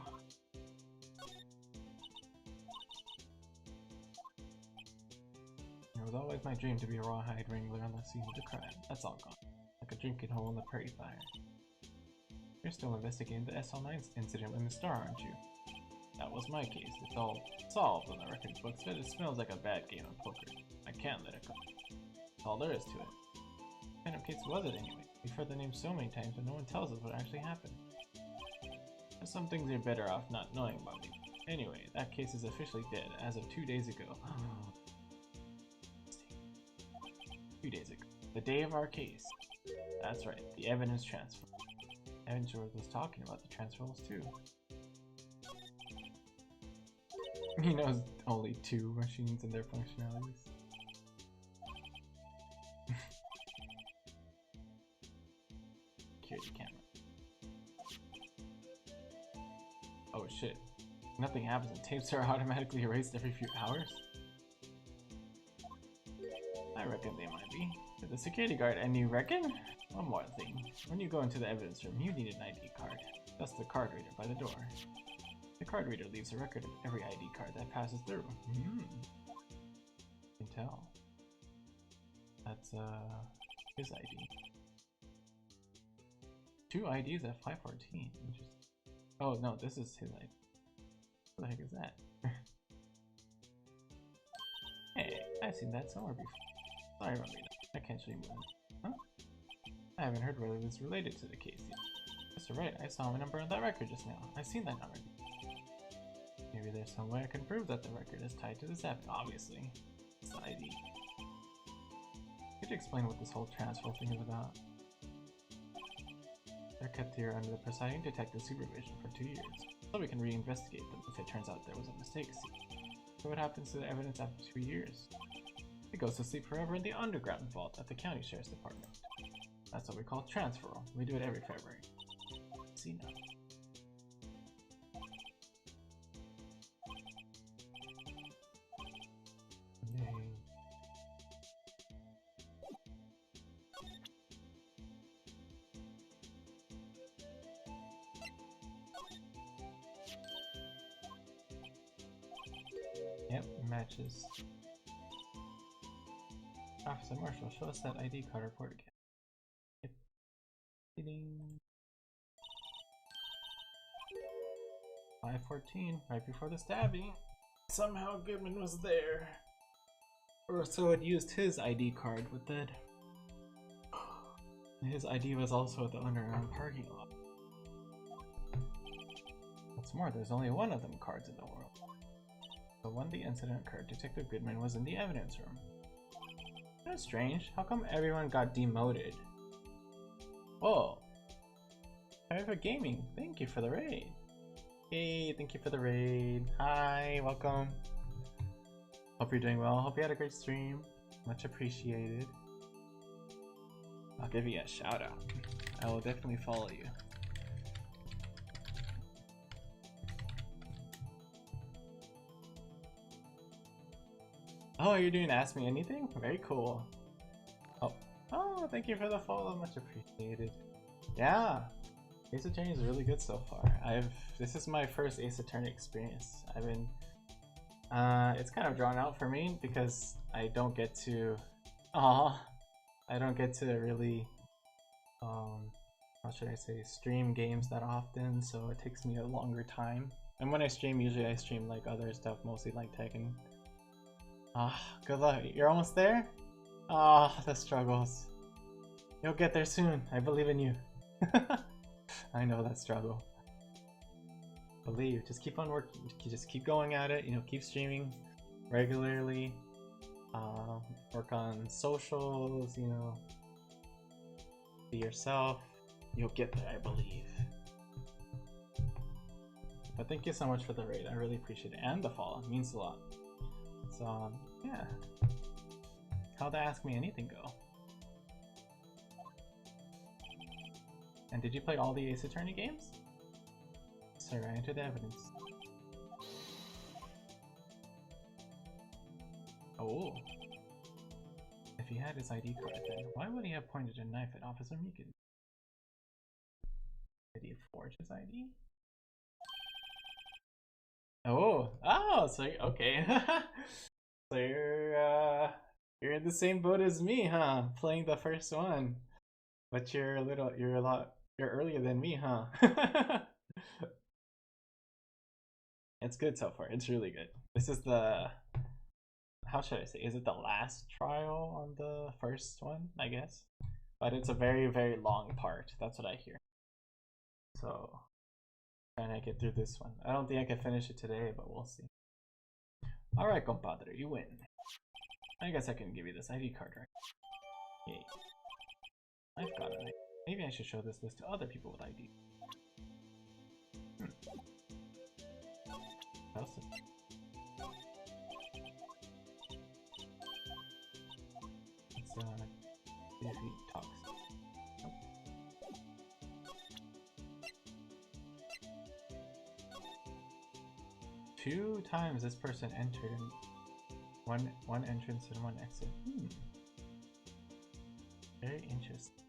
It was always my dream to be a rawhide wrangler on the scene of the crime. That's all gone. Like a drinking hole in the prairie fire. You're still investigating the SL9 incident with Miss Star, aren't you? That was my case. It's all solved on the record books, but it smells like a bad game of poker. I can't let it go. That's all there is to it. What kind of case was it anyway? We've heard the name so many times, but no one tells us what actually happened. There's some things you're better off not knowing about me. Anyway, that case is officially dead as of 2 days ago. 2 days ago. The day of our case. That's right, the evidence transfer. Edgeworth was talking about the transfers too. He knows only 2 machines and their functionalities. Security camera. Oh shit. Nothing happens and tapes are automatically erased every few hours? I reckon they might be. To the security guard, and you reckon? One more thing. When you go into the evidence room, you need an ID card. That's the card reader by the door. The card reader leaves a record of every ID card that passes through. You can tell. That's his ID. 2 IDs at 514. Interesting. Oh no, this is his ID. What the heck is that? Hey, I've seen that somewhere before. Sorry about me. I can't show you more. Huh? I haven't heard whether it's related to the case yet. That's right, I saw a number on that record just now. I've seen that number. Maybe there's some way I can prove that the record is tied to this app. Obviously. It's the ID. Could you explain what this whole transfer thing is about? They're kept here under the presiding detective's supervision for 2 years, so we can reinvestigate them if it turns out there was a mistake. So what happens to the evidence after 2 years? It goes to sleep forever in the underground vault at the county sheriff's department. That's what we call transferal. We do it every February. See now. Yay. Yep, matches. Officer Marshall, show us that ID card report again. Yep. 5:14, right before the stabbing. Somehow Goodman was there. Or so it used his ID card with that. His ID was also at the underground parking lot. What's more, there's only one of them cards in the world. So when the incident occurred, Detective Goodman was in the evidence room. That's strange. How come everyone got demoted? Whoa. Private Gaming, thank you for the raid. Hey, thank you for the raid. Hi, welcome. Hope you're doing well. Hope you had a great stream. Much appreciated. I'll give you a shout out. I will definitely follow you. Oh, you're doing Ask Me Anything? Very cool. Oh, thank you for the follow. Much appreciated. Yeah, Ace Attorney is really good so far. This is my first Ace Attorney experience. It's kind of drawn out for me because I don't get to, really, how should I say, stream games that often, so it takes me a longer time. And when I stream, usually I stream like other stuff, mostly like Tekken. Good luck. You're almost there? The struggles. You'll get there soon. I believe in you. I know that struggle. Believe. Just keep on working. Just keep going at it. You know, keep streaming regularly. Work on socials. You know, be yourself. You'll get there, I believe. But thank you so much for the raid. I really appreciate it, and the follow. It means a lot. So yeah. How'd the Ask Me Anything go? And did you play all the Ace Attorney games? Sir, I entered the evidence. Oh. If he had his ID card then, why would he have pointed a knife at Officer Meekin? Did he forge his ID? Oh, so okay. So you're in the same boat as me, huh? Playing the first one, but you're earlier than me, huh? It's good so far. It's really good. This is how should I say? Is it the last trial on the first one? I guess, but it's a very, very long part. That's what I hear. So. Trying to get through this one. I don't think I can finish it today, but we'll see. Alright, compadre, you win. I guess I can give you this ID card, right? Yay. I've got it. Maybe I should show this list to other people with ID. How's it? Let's see if he talks. 2 times this person entered in one entrance and 1 exit. Very interesting.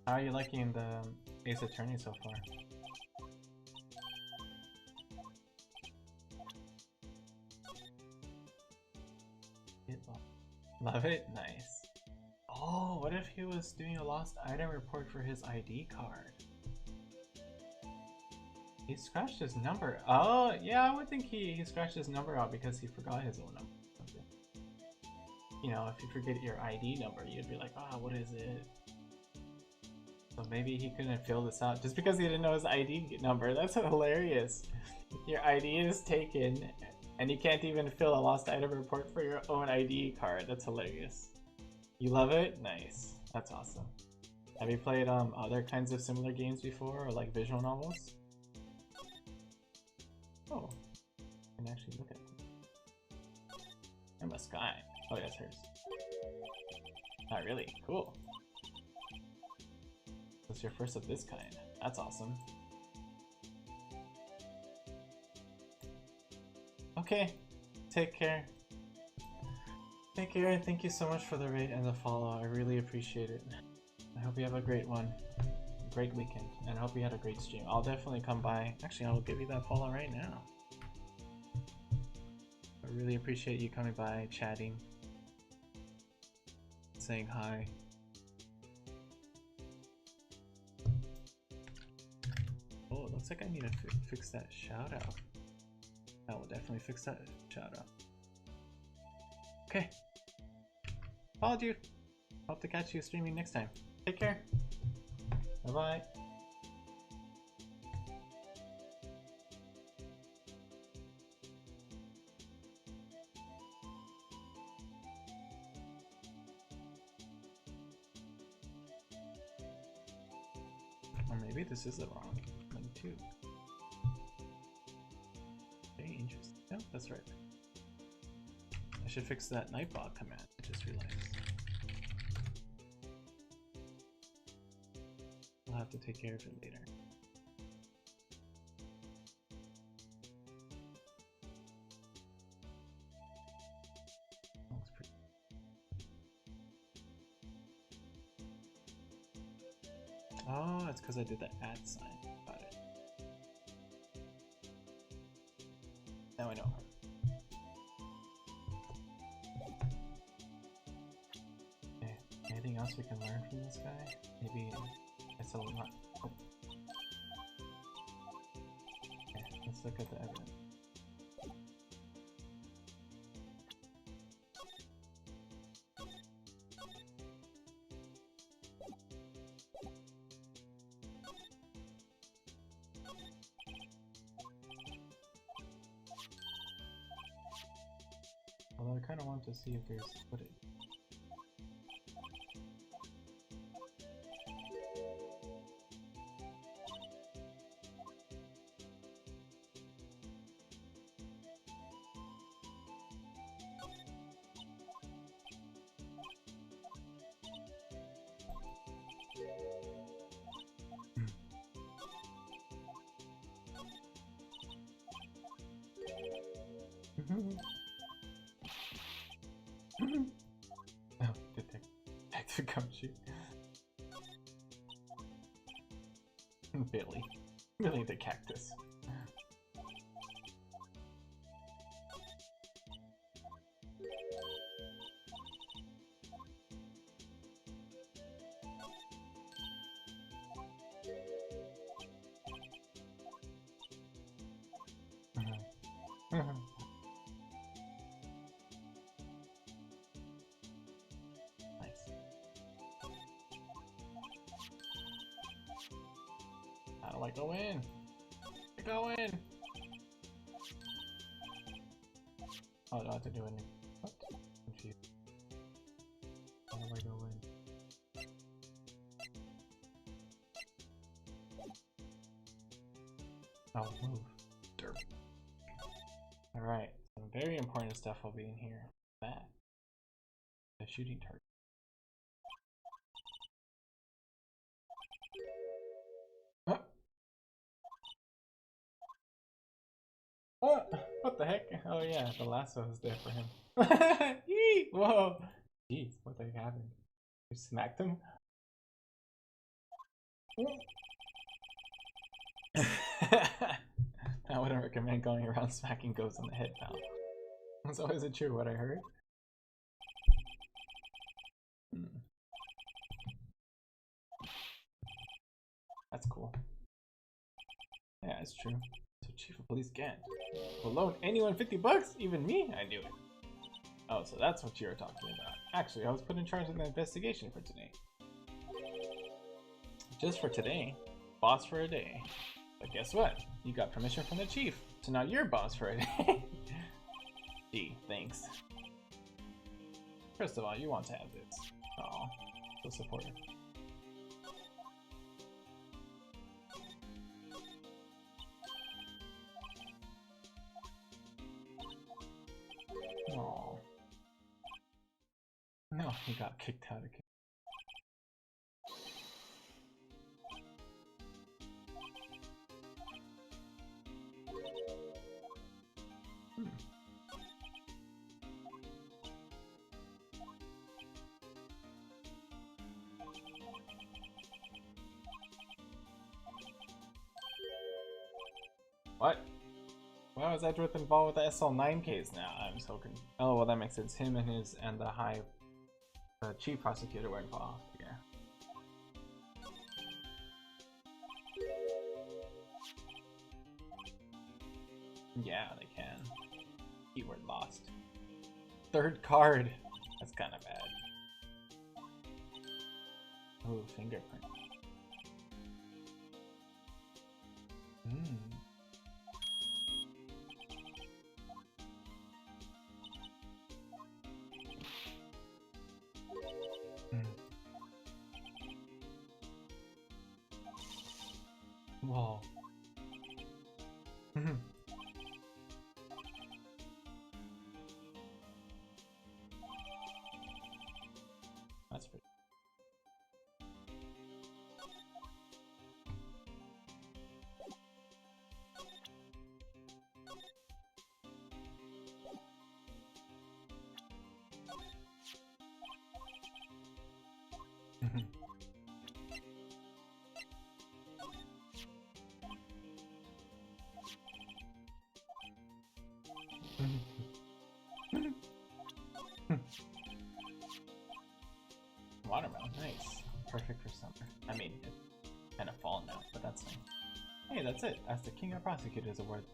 How are you liking the Ace Attorney so far? Love it? Nice. Oh, what if he was doing a lost item report for his ID card? He scratched his number. Oh, yeah, I would think he scratched his number out because he forgot his own number. You know, if you forget your ID number, you'd be like, what is it? So maybe he couldn't fill this out just because he didn't know his ID number. That's hilarious. Your ID is taken and you can't even fill a lost item report for your own ID card. That's hilarious. You love it? Nice. That's awesome. Have you played other kinds of similar games before, or like visual novels? Oh, actually look at it. I'm a Skye. Oh, yes, hers. Oh, really? Cool. That's your first of this kind. That's awesome. Okay. Take care. Take care. Thank you so much for the rate and the follow. I really appreciate it. I hope you have a great one. Great weekend. And I hope you had a great stream. I'll definitely come by. Actually, I'll give you that follow right now. I really appreciate you coming by, chatting, saying hi. Oh, it looks like I need to fix that shout out. I will definitely fix that shout out. Okay. Followed you. Hope to catch you streaming next time. Take care. Bye bye. Or maybe this is the wrong one too. Okay, interesting. No, that's right. I should fix that Nightbot command. I just realized. I'll have to take care of it later. Looks pretty. Oh, it's because I did the @ sign. Got it. Now I know. Okay. Anything else we can learn from this guy? Maybe it's a lot. Oh. Okay, let's look at the evidence. Although I kind of want to see if there's footage. Oh, detective gumshoe. Billy. Billy the cactus. How do I go in? Go in! Oh, I don't have to do anything. What? Confused. How do I go in? Oh, move. Derp. Alright, some very important stuff will be in here. That. The shooting target. What the heck? Oh yeah, the lasso is there for him. Whoa! Jeez, what the heck happened? You smacked him? I wouldn't recommend going around smacking ghosts on the head, pal. So is it true what I heard? That's cool. Yeah, it's true. So Chief of Police Gant will loan anyone $50? Even me? I knew it. Oh, so that's what you were talking about. Actually, I was put in charge of the investigation for today. Just for today. Boss for a day. But guess what? You got permission from the chief, so now you're boss for a day. Gee, thanks. First of all, you want to have this. Aw, so supportive. Oh, he got kicked out again. What? Why was Edgeworth involved with the SL9 case now? I'm so confused. Oh, well, that makes sense. Him and the chief prosecutor were involved. Yeah. Yeah, they can. Keyword lost. Third card. That's kind of bad. Ooh, fingerprint. Whoa. That's pretty. Watermelon, nice. Perfect for summer. I mean, it's kind of fall now, but that's nice. Hey, that's it. That's the King of Prosecutors Award.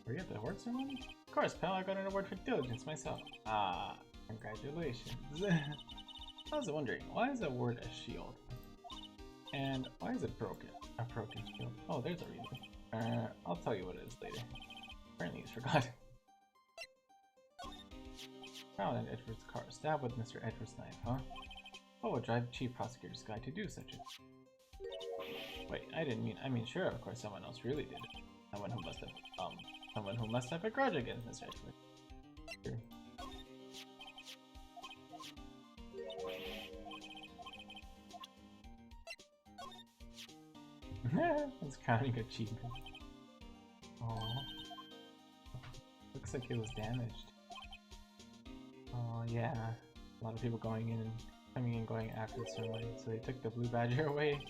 Were you at the award ceremony? Of course, pal. I got an award for diligence myself. Ah, congratulations. I was wondering, why is the award a shield? And why is it broken? A broken shield. Oh, there's a reason. I'll tell you what it is later. Apparently he's forgot. Found in Edgeworth's car. Stabbed with Mr. Edgeworth's knife, huh? What would drive Chief Prosecutor Skye to do such a... Wait, I mean, sure, of course someone else really did it. Someone who must have a grudge against Mr. Edgeworth. Sure. It's crowning achievement. Aww. Looks like it was damaged. Oh yeah. A lot of people coming in going after the ceremony, so they took the blue badger away.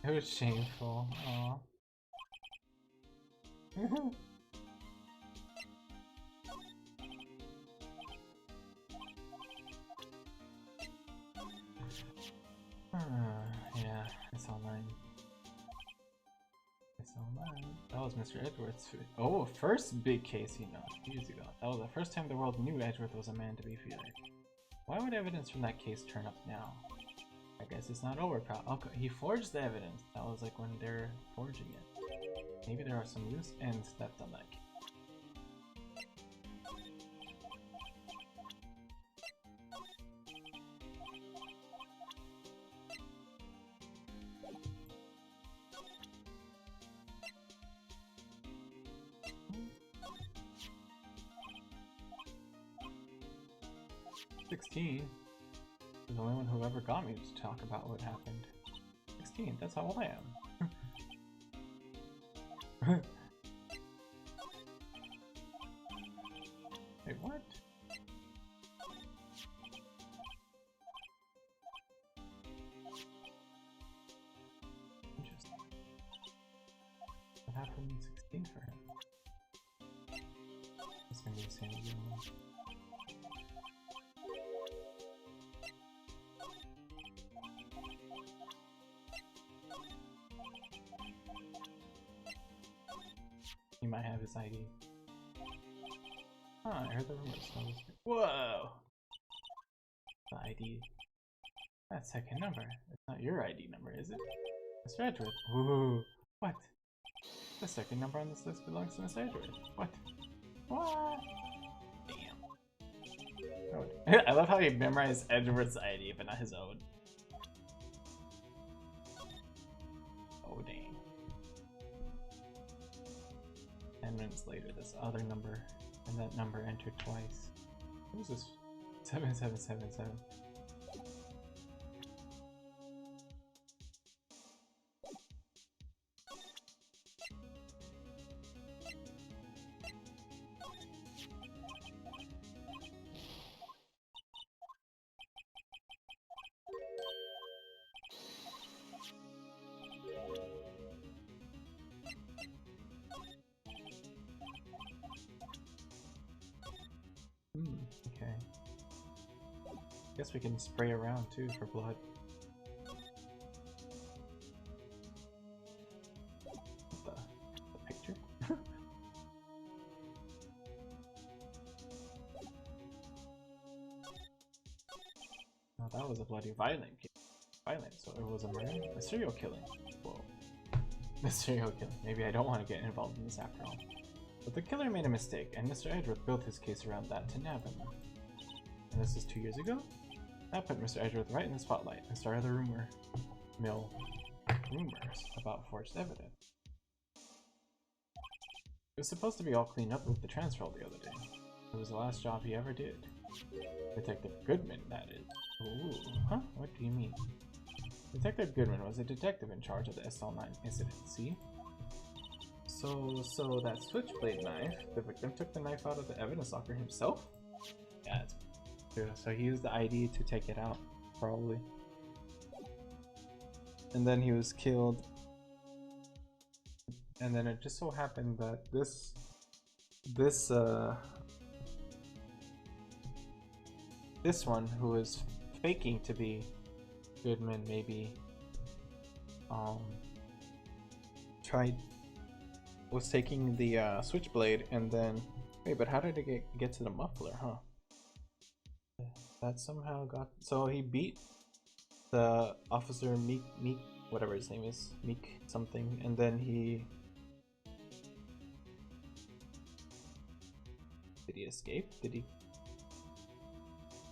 It was shameful. Aww. Yeah, it's online. It's online. That was Mr. Edgeworth's. Oh, first big case he knows. Years ago. That was the first time the world knew Edgeworth was a man to be feared. Why would evidence from that case turn up now? I guess it's not over, pal. Okay, he forged the evidence. That was like when they're forging it. Maybe there are some loose ends left on that case. Is the only one who ever got me to talk about what happened. 16, that's how old I am. Wait, what? Interesting. What happened in 16 for him? It's gonna be the same again. He might have his ID. Huh, I heard the rumors. Whoa! The ID. That second number. It's not your ID number, is it? Mr. Edgeworth. Ooh. What? The second number on this list belongs to Mr. Edgeworth. What? What? Damn. Oh. I love how he memorized Edgeworth's ID, but not his own. Oh, dang. 10 minutes later, this other number and that number entered twice. Who's this 7. Okay. Guess we can spray around too for blood. The picture? Oh, that was a bloody violent, so it was a murder? A serial killing. Whoa. A serial killing. Maybe I don't want to get involved in this after all. But the killer made a mistake, and Mr. Edgeworth built his case around that to nab him. And this is 2 years ago? That put Mr. Edgeworth right in the spotlight and started the rumors about forged evidence. It was supposed to be all cleaned up with the transfer the other day. It was the last job he ever did. Detective Goodman, that is. Ooh, huh? What do you mean? Detective Goodman was a detective in charge of the SL9 incident, see? So that switchblade knife, the victim took the knife out of the evidence locker himself? Yeah, it's true. So he used the ID to take it out, probably. And then he was killed. And then it just so happened that this one who was faking to be Goodman maybe was taking the switchblade and then wait, but how did it get to the muffler, huh? That somehow got, so he beat the officer Meek whatever his name is, Meek something, and then did he escape? Did he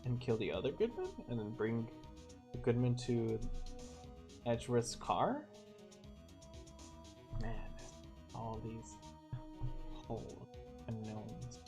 and kill the other Goodman and then bring Goodman to Edgeworth's car? Man, all these whole unknowns.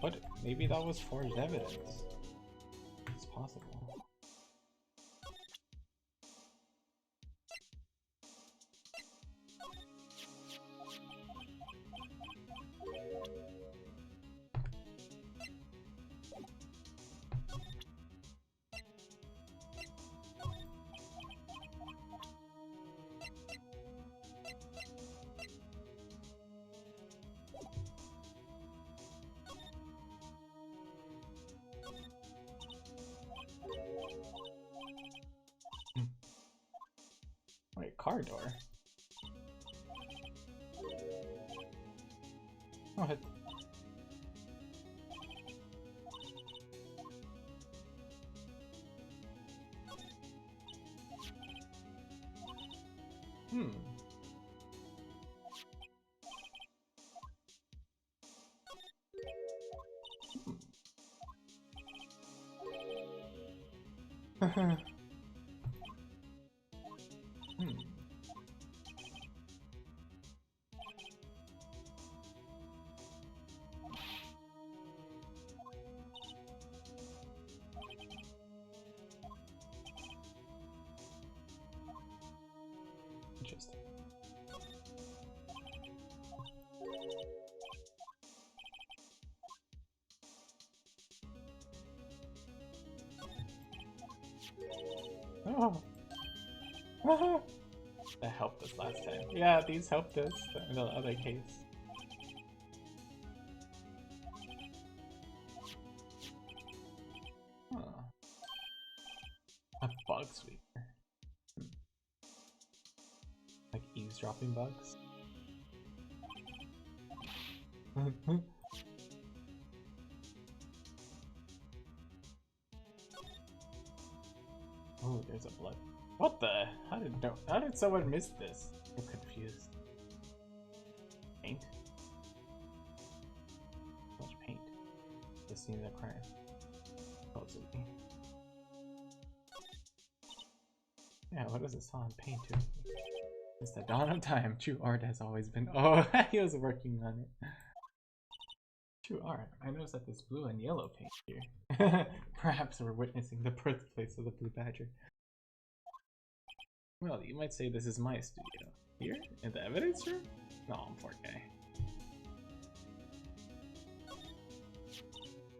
What? Maybe that was forged evidence. It's possible. Wait, car door? What? Interesting. Oh. That helped us last time. Yeah, these helped us in the other case. Huh. A bug sweeper. Like eavesdropping bugs? Oh, there's a blood. What the? How did someone miss this? I'm confused. Paint? the scene of the crime. Supposedly. Yeah, what does this song paint to? Since the dawn of time, true art has always been. Oh, he was working on it. True art. I noticed that this blue and yellow paint here. Perhaps we're witnessing the birthplace of the Blue Badger. Well, you might say this is my studio. Here? In the evidence room? No, poor guy.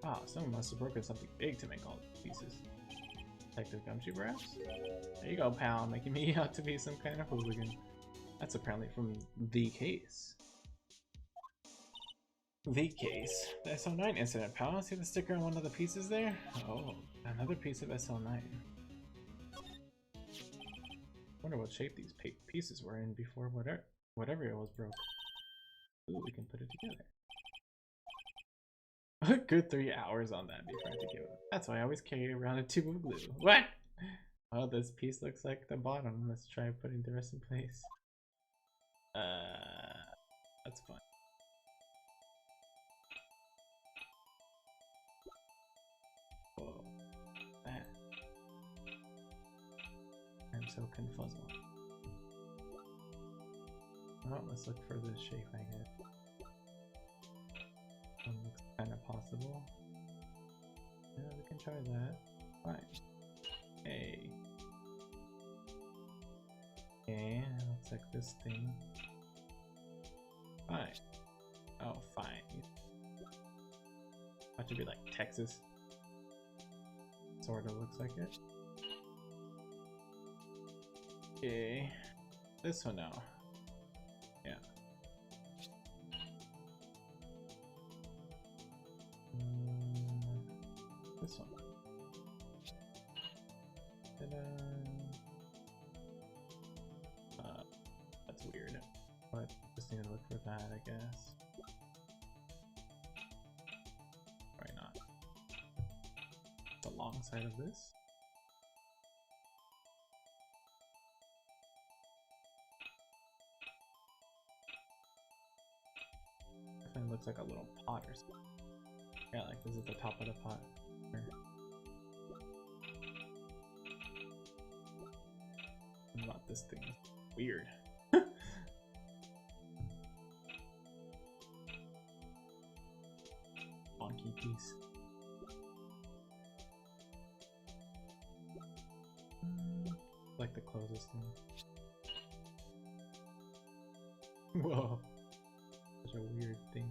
Wow, someone must have broken something big to make all these pieces. Detective Gumshoe, perhaps? There you go, pal, making me out to be some kind of hooligan. That's apparently from The Case. The Case. The SL9 incident, pal. See the sticker on one of the pieces there? Oh, another piece of SL9. Wonder what shape these pieces were in before whatever it was broke. Ooh, we can put it together. A good 3 hours on that before I had to give it. That's why I always carry around a tube of glue. What? Oh, this piece looks like the bottom. Let's try putting the rest in place. That's fun. Whoa. That. I'm so confuzzled. Oh, let's look for the shape I get. One looks kind of possible. Yeah, we can try that. Fine. Hey. Okay, looks like this thing. Fine. Oh, fine. That should be like Texas. Sorta looks like it. Okay. This one now. Yeah. This one. Ta-da. That's weird. But just need to look for that, I guess. Why not? The long side of this. Definitely looks like a little pot or something. Yeah, like this is the top of the pot. About this thing. Weird. Bonky piece. Like the closest thing. Whoa. Such a weird thing.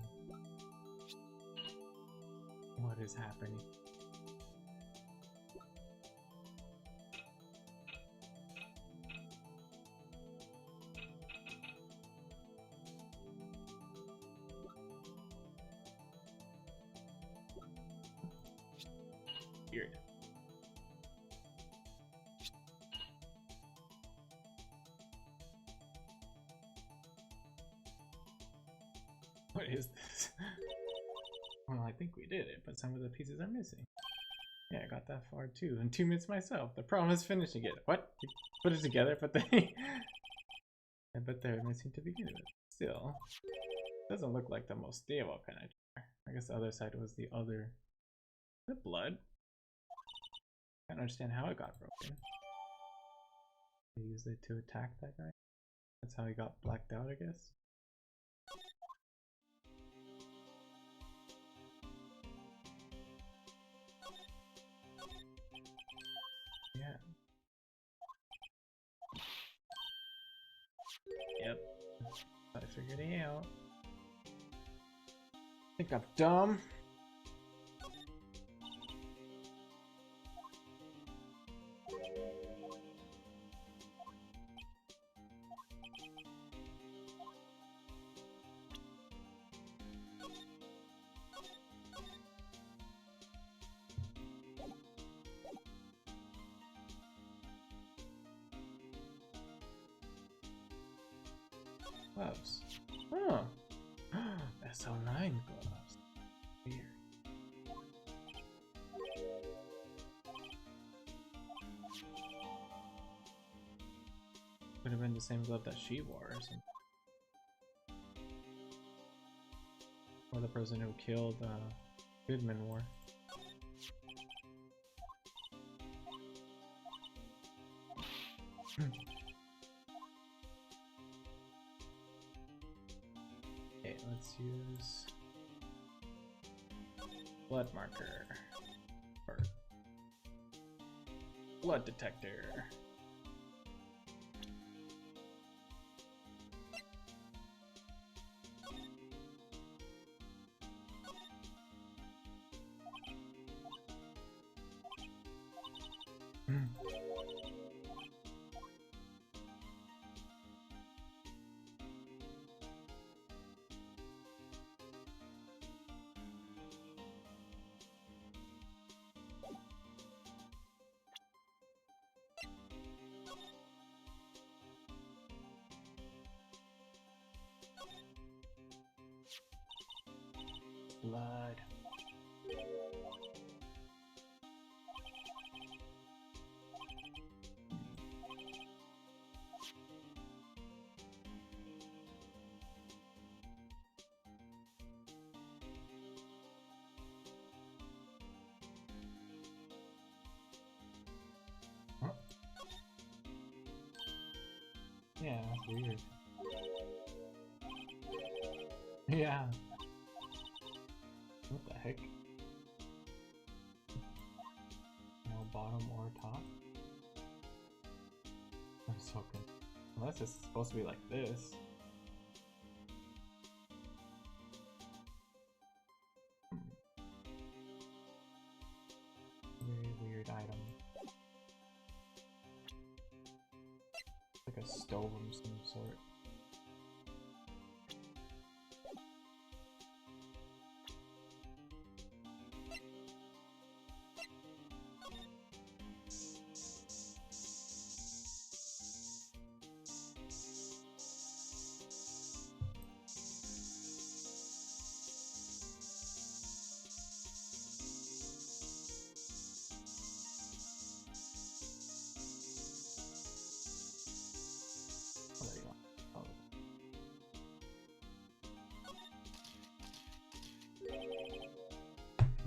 What is happening? Weird. What is this? Well, I think we did it, but some of the pieces are missing. Yeah, I got that far too, in 2 minutes myself. The problem is finishing it. What? You put it together, but they... I bet they're missing to begin with. Still, doesn't look like the most stable kind of chair. I guess the other side was the other... The blood? I don't understand how it got broken. They used it to attack that guy? That's how he got blacked out, I guess? Yeah. Yep. I figured it out. I think I'm dumb. Gloves. Oh. SL9 gloves. Weird. Could have been the same glove that she wore or something. Or the person who killed Goodman War. Okay, let's use blood marker or blood detector. Blood. Huh? Yeah, that's weird. Yeah. What the heck? No bottom or top? I'm so confused. Unless it's supposed to be like this. Very weird item. Like a stove of some sort.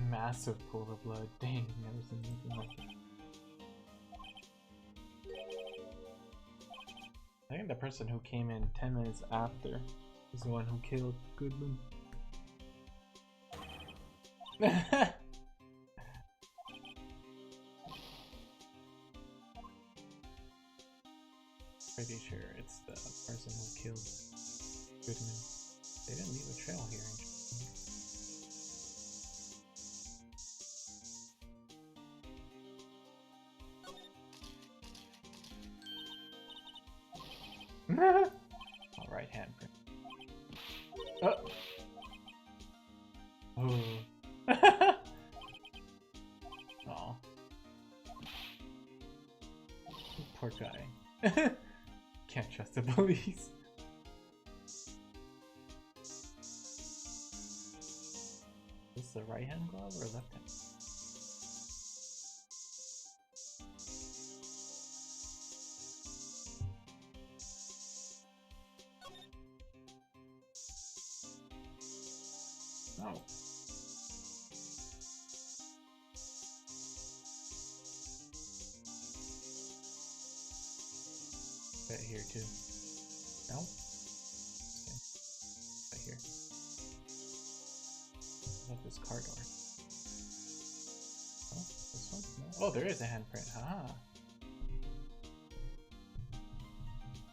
Massive pool of blood. Dang, never seen anything like it. I think the person who came in 10 minutes after is the one who killed Goodman. Pretty sure it's the person who killed Goodman. They didn't leave a trail here. All right, handprint. Oh. Oh. Poor guy. Can't trust the police. Is this the right hand glove or left hand? No. Bet here too. No? Okay. Right here. What this car door? Oh, this one? No. Oh, there is a handprint. Ah.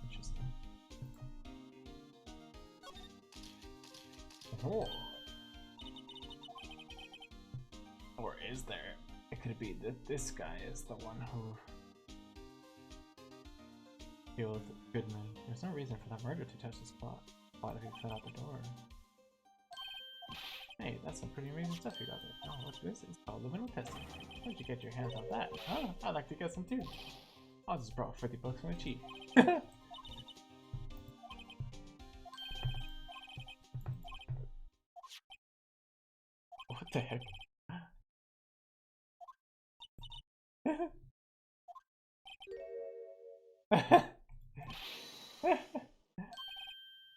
Interesting. Oh. Or is there? It could be that this guy is the one who killed Goodman. There's no reason for that murder to touch the spot if he fell out the door. Hey, that's some pretty amazing stuff you got there. Oh, what's this? It's called luminal testing. Where'd you get your hands on that? Oh, I'd like to get some too. I just brought 50 bucks from the cheap. What the heck?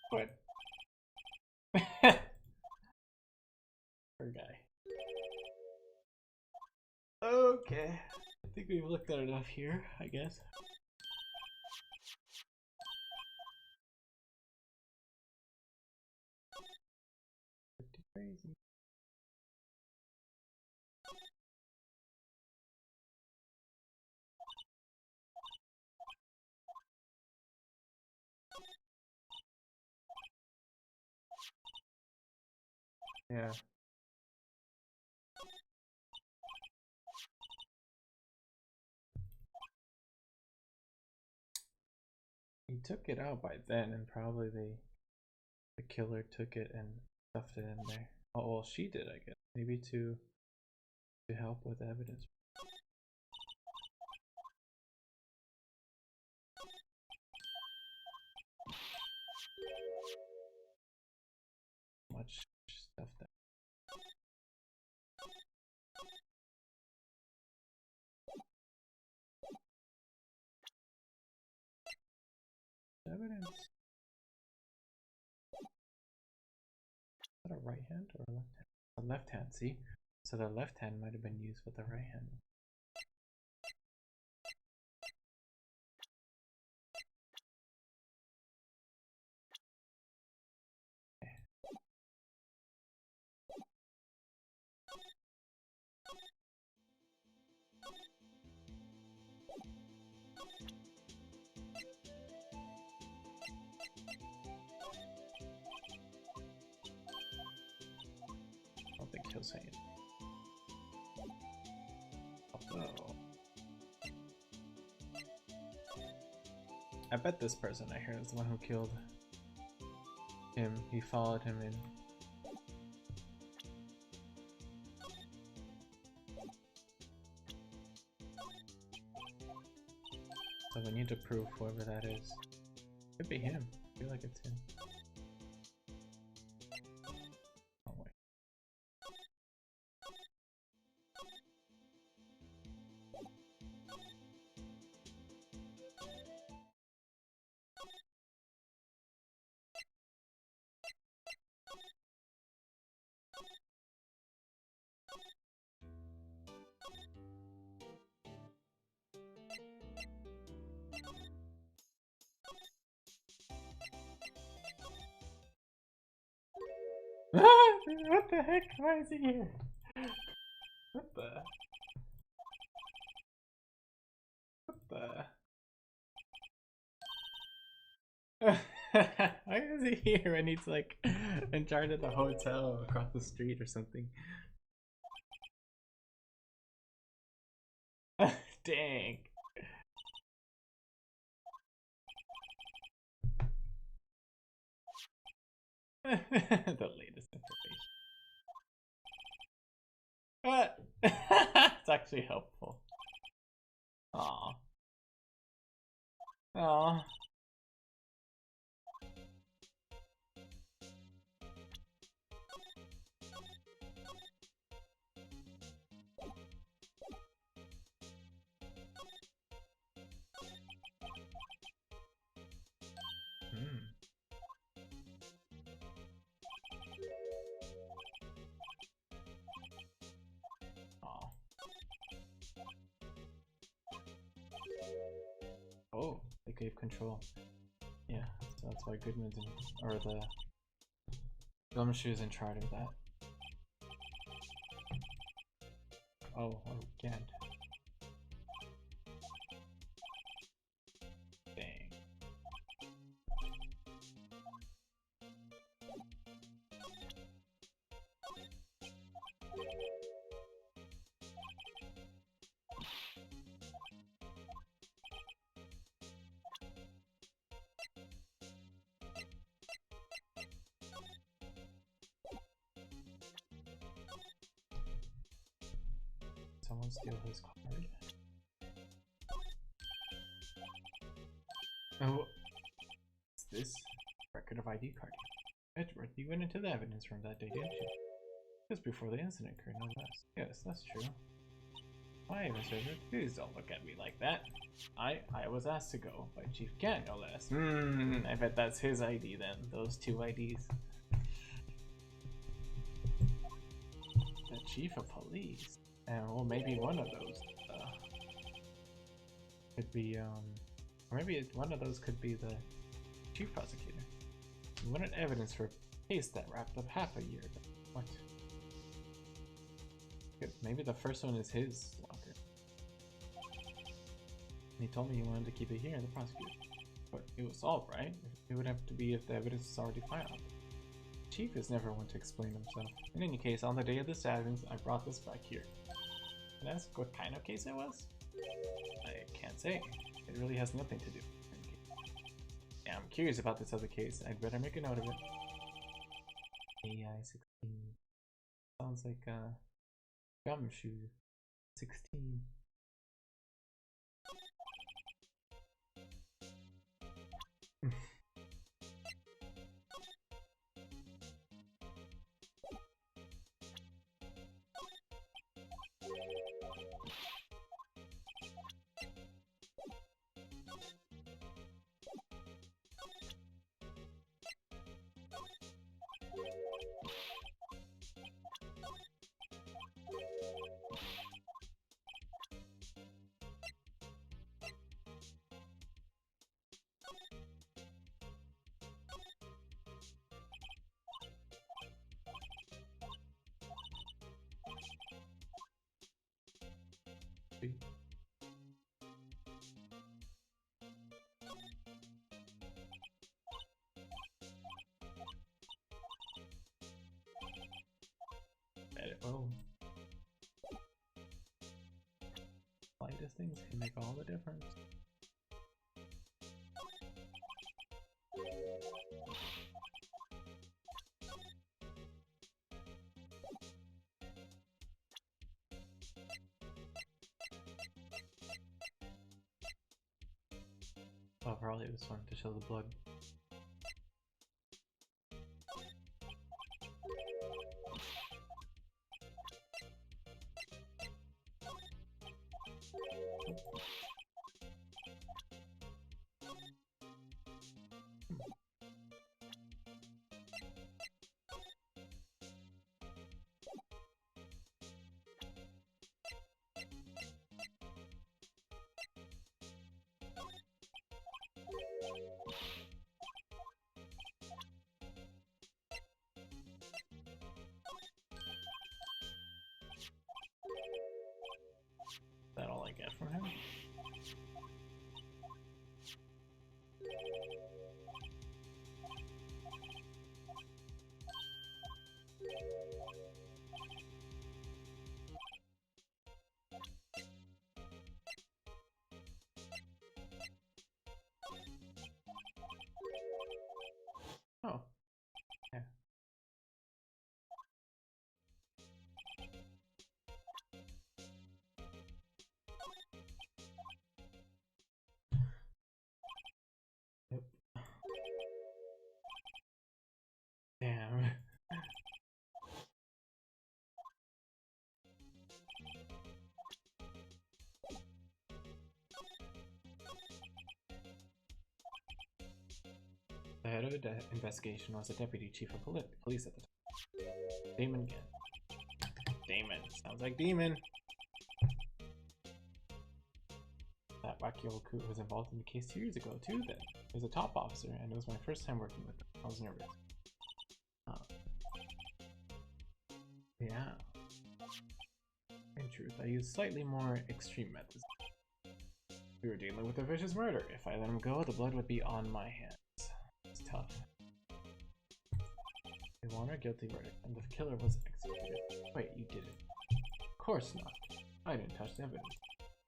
What? Poor guy. Okay. I think we've looked at enough here, I guess. Pretty crazy. Yeah. He took it out by then, and probably the killer took it and stuffed it in there. Oh well, she did, I guess. Maybe to help with evidence. Much stuff that. Evidence. Is that a right hand or a left hand? A left hand, see? So the left hand might have been used with the right hand. I don't think he'll say it. Oh. I bet this person I heard is the one who killed him. He followed him in. So we need to prove whoever that is. Could be him. I feel like it's him. Oh wait. What the heck? Why is he here? What the? What the? Why is he here when he's like in charge of the hotel across the street or something? Dang. The latest information. What? It's actually helpful. Aw. Aw. Aw. Oh, they gave control. Yeah, so that's why Goodman's in, or the Gumshoe's in charge of that. Oh, again. Dang. Someone steal his card. Oh, what's this? Record of ID card. Edgeworth, you went into the evidence room that day, didn't you? Just before the incident occurred, no less. Yes, that's true. Why, Mr. Edgeworth? Please don't look at me like that. I was asked to go by Chief Kent, no less. I bet that's his ID then. Those two IDs. The Chief of Police. And well, maybe one of those could be, or maybe one of those could be the chief prosecutor. He wanted evidence for a case that wrapped up half a year ago. What? Good. Maybe the first one is his locker. He told me he wanted to keep it here in the prosecutor. But it was solved, right? It would have to be if the evidence is already filed. The chief is never one to explain himself. In any case, on the day of the stabbings, I brought this back here. Can I ask what kind of case it was? I can't say. It really has nothing to do. Yeah, I'm curious about this other case. I'd better make a note of it. AI 16. Sounds like a gumshoe 16. Oh. Lightest things can make all the difference. Oh, probably this one to show the blood. Is that all I get from him? Oh, yeah. Yep. Damn. The head of the investigation was the deputy chief of police at the time. Damon again. Damon. Sounds like Demon. That wacky old coot was involved in the case 2 years ago too then. He was a top officer and it was my first time working with him. I was nervous. Yeah. In truth, I used slightly more extreme methods. We were dealing with a vicious murder. If I let him go, the blood would be on my hands. It's tough. They won our guilty verdict, and the killer was executed. Wait, you didn't? Of course not. I didn't touch the evidence.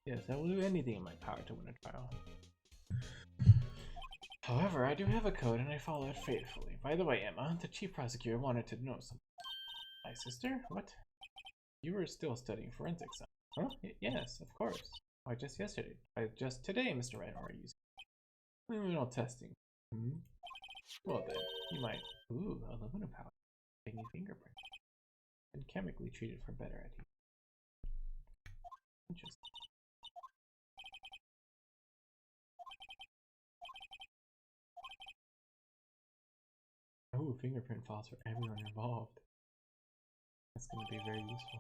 Yes, I will do anything in my power to win a trial. However, I do have a code and I follow it faithfully. By the way, Emma, the chief prosecutor wanted to know something. My sister? What? You were still studying forensics, huh? Yes, of course. Why just yesterday? Just today, Mr. Wright, are you? No testing. Hmm? Well then, you might. Ooh, aluminum powder. Taking fingerprint. And chemically treated for better adhesion. Interesting. Ooh, fingerprint files for everyone involved. That's going to be very useful.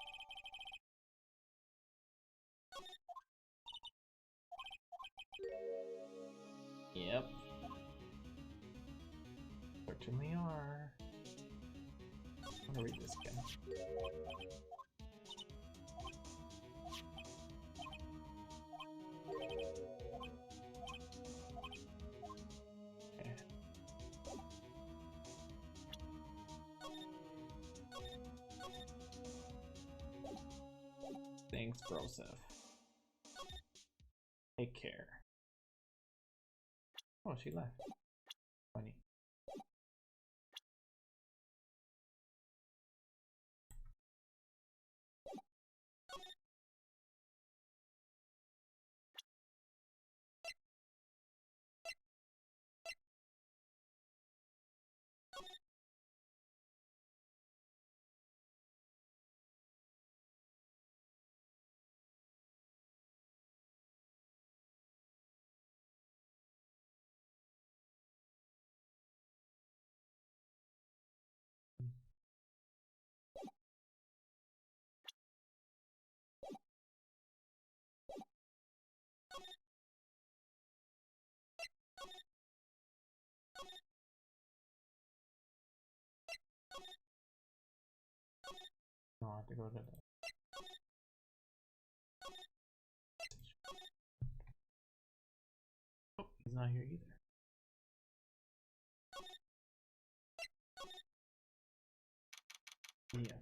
Yep. Certainly are. I'm gonna read this again. Okay. Thanks, Broseph. Take care. Oh, she left. Funny. No, I have to go to the... Oh, he's not here either. Yeah.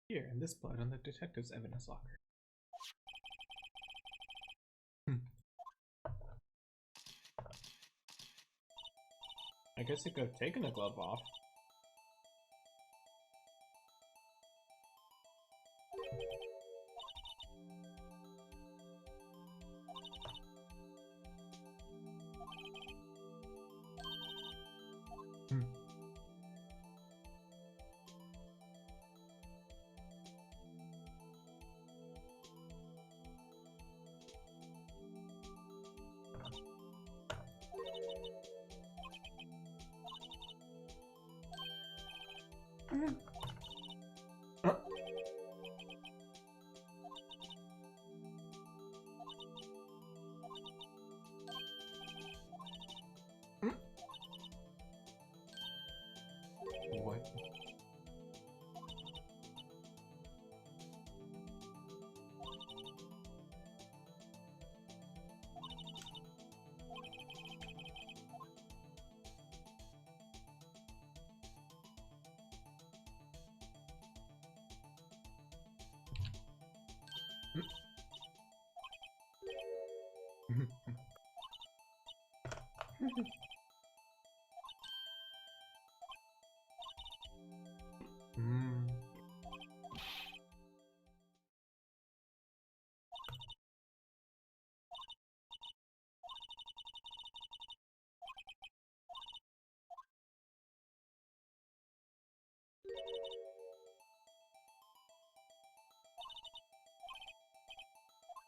Here, and this blood on the detective's evidence locker. I guess he could have taken the glove off.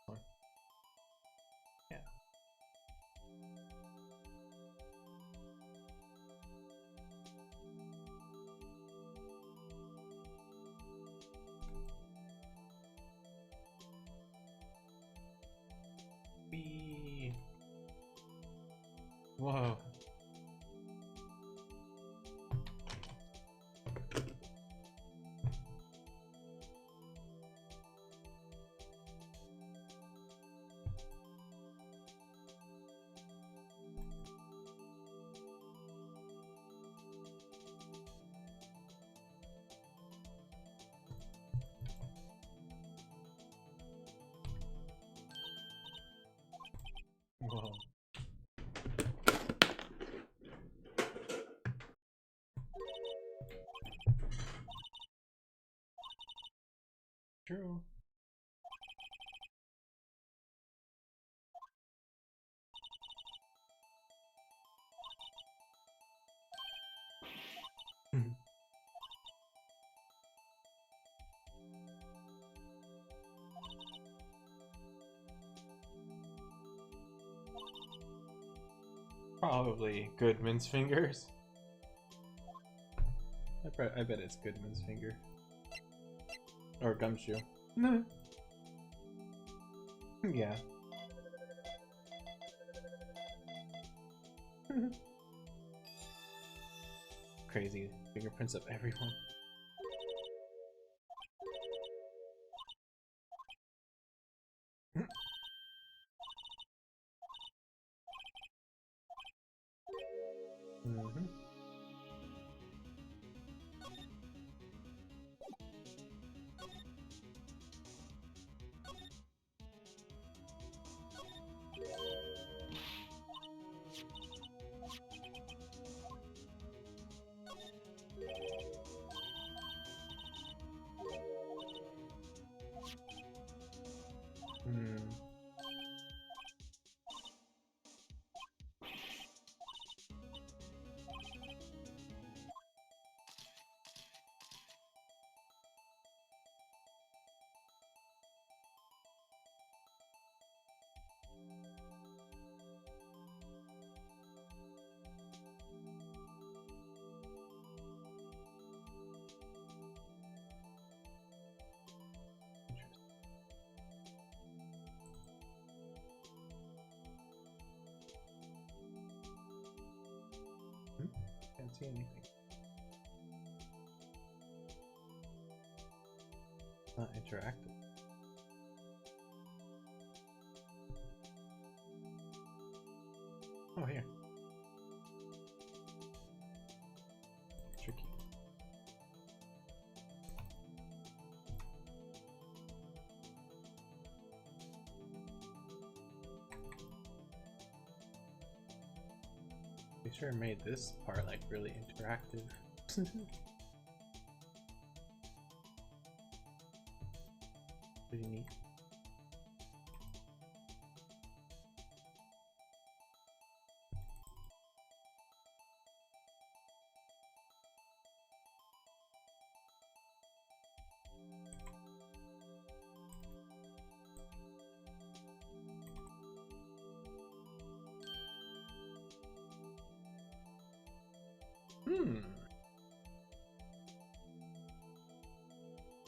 What? Yeah. Wee. Whoa. Whoa. True. Probably Goodman's fingers. I bet it's Goodman's finger. Or gumshoe. No. Yeah. Crazy fingerprints of everyone. Mm-hmm. Hmm. Can't see anything. Not interactive. Oh, here. Tricky. They sure made this part like really interactive. Pretty neat.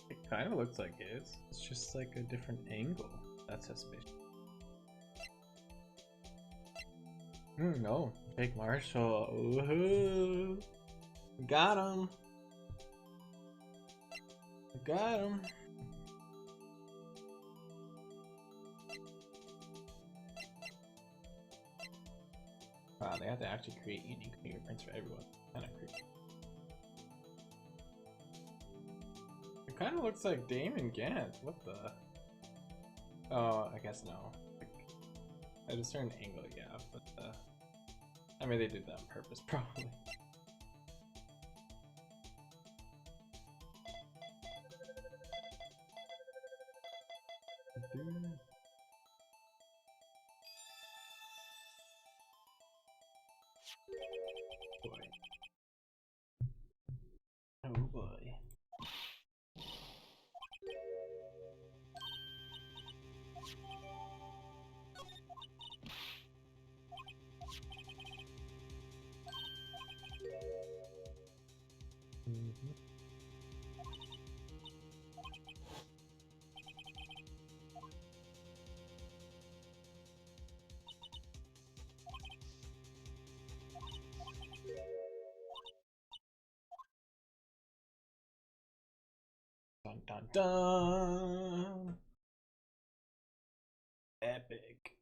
It kind of looks like it is. It's just like a different angle. That's suspicious. No. Big Marshall. Woohoo! Got him! Got him! Wow, they have to actually create unique fingerprints for everyone. Kind of creepy. It kind of looks like Damon Gant. What the? Oh, I guess no. Like, at a certain angle, yeah, but I mean, they did that on purpose, probably. Boy. Oh boy. Mm-hmm. Dun dun dun! Epic.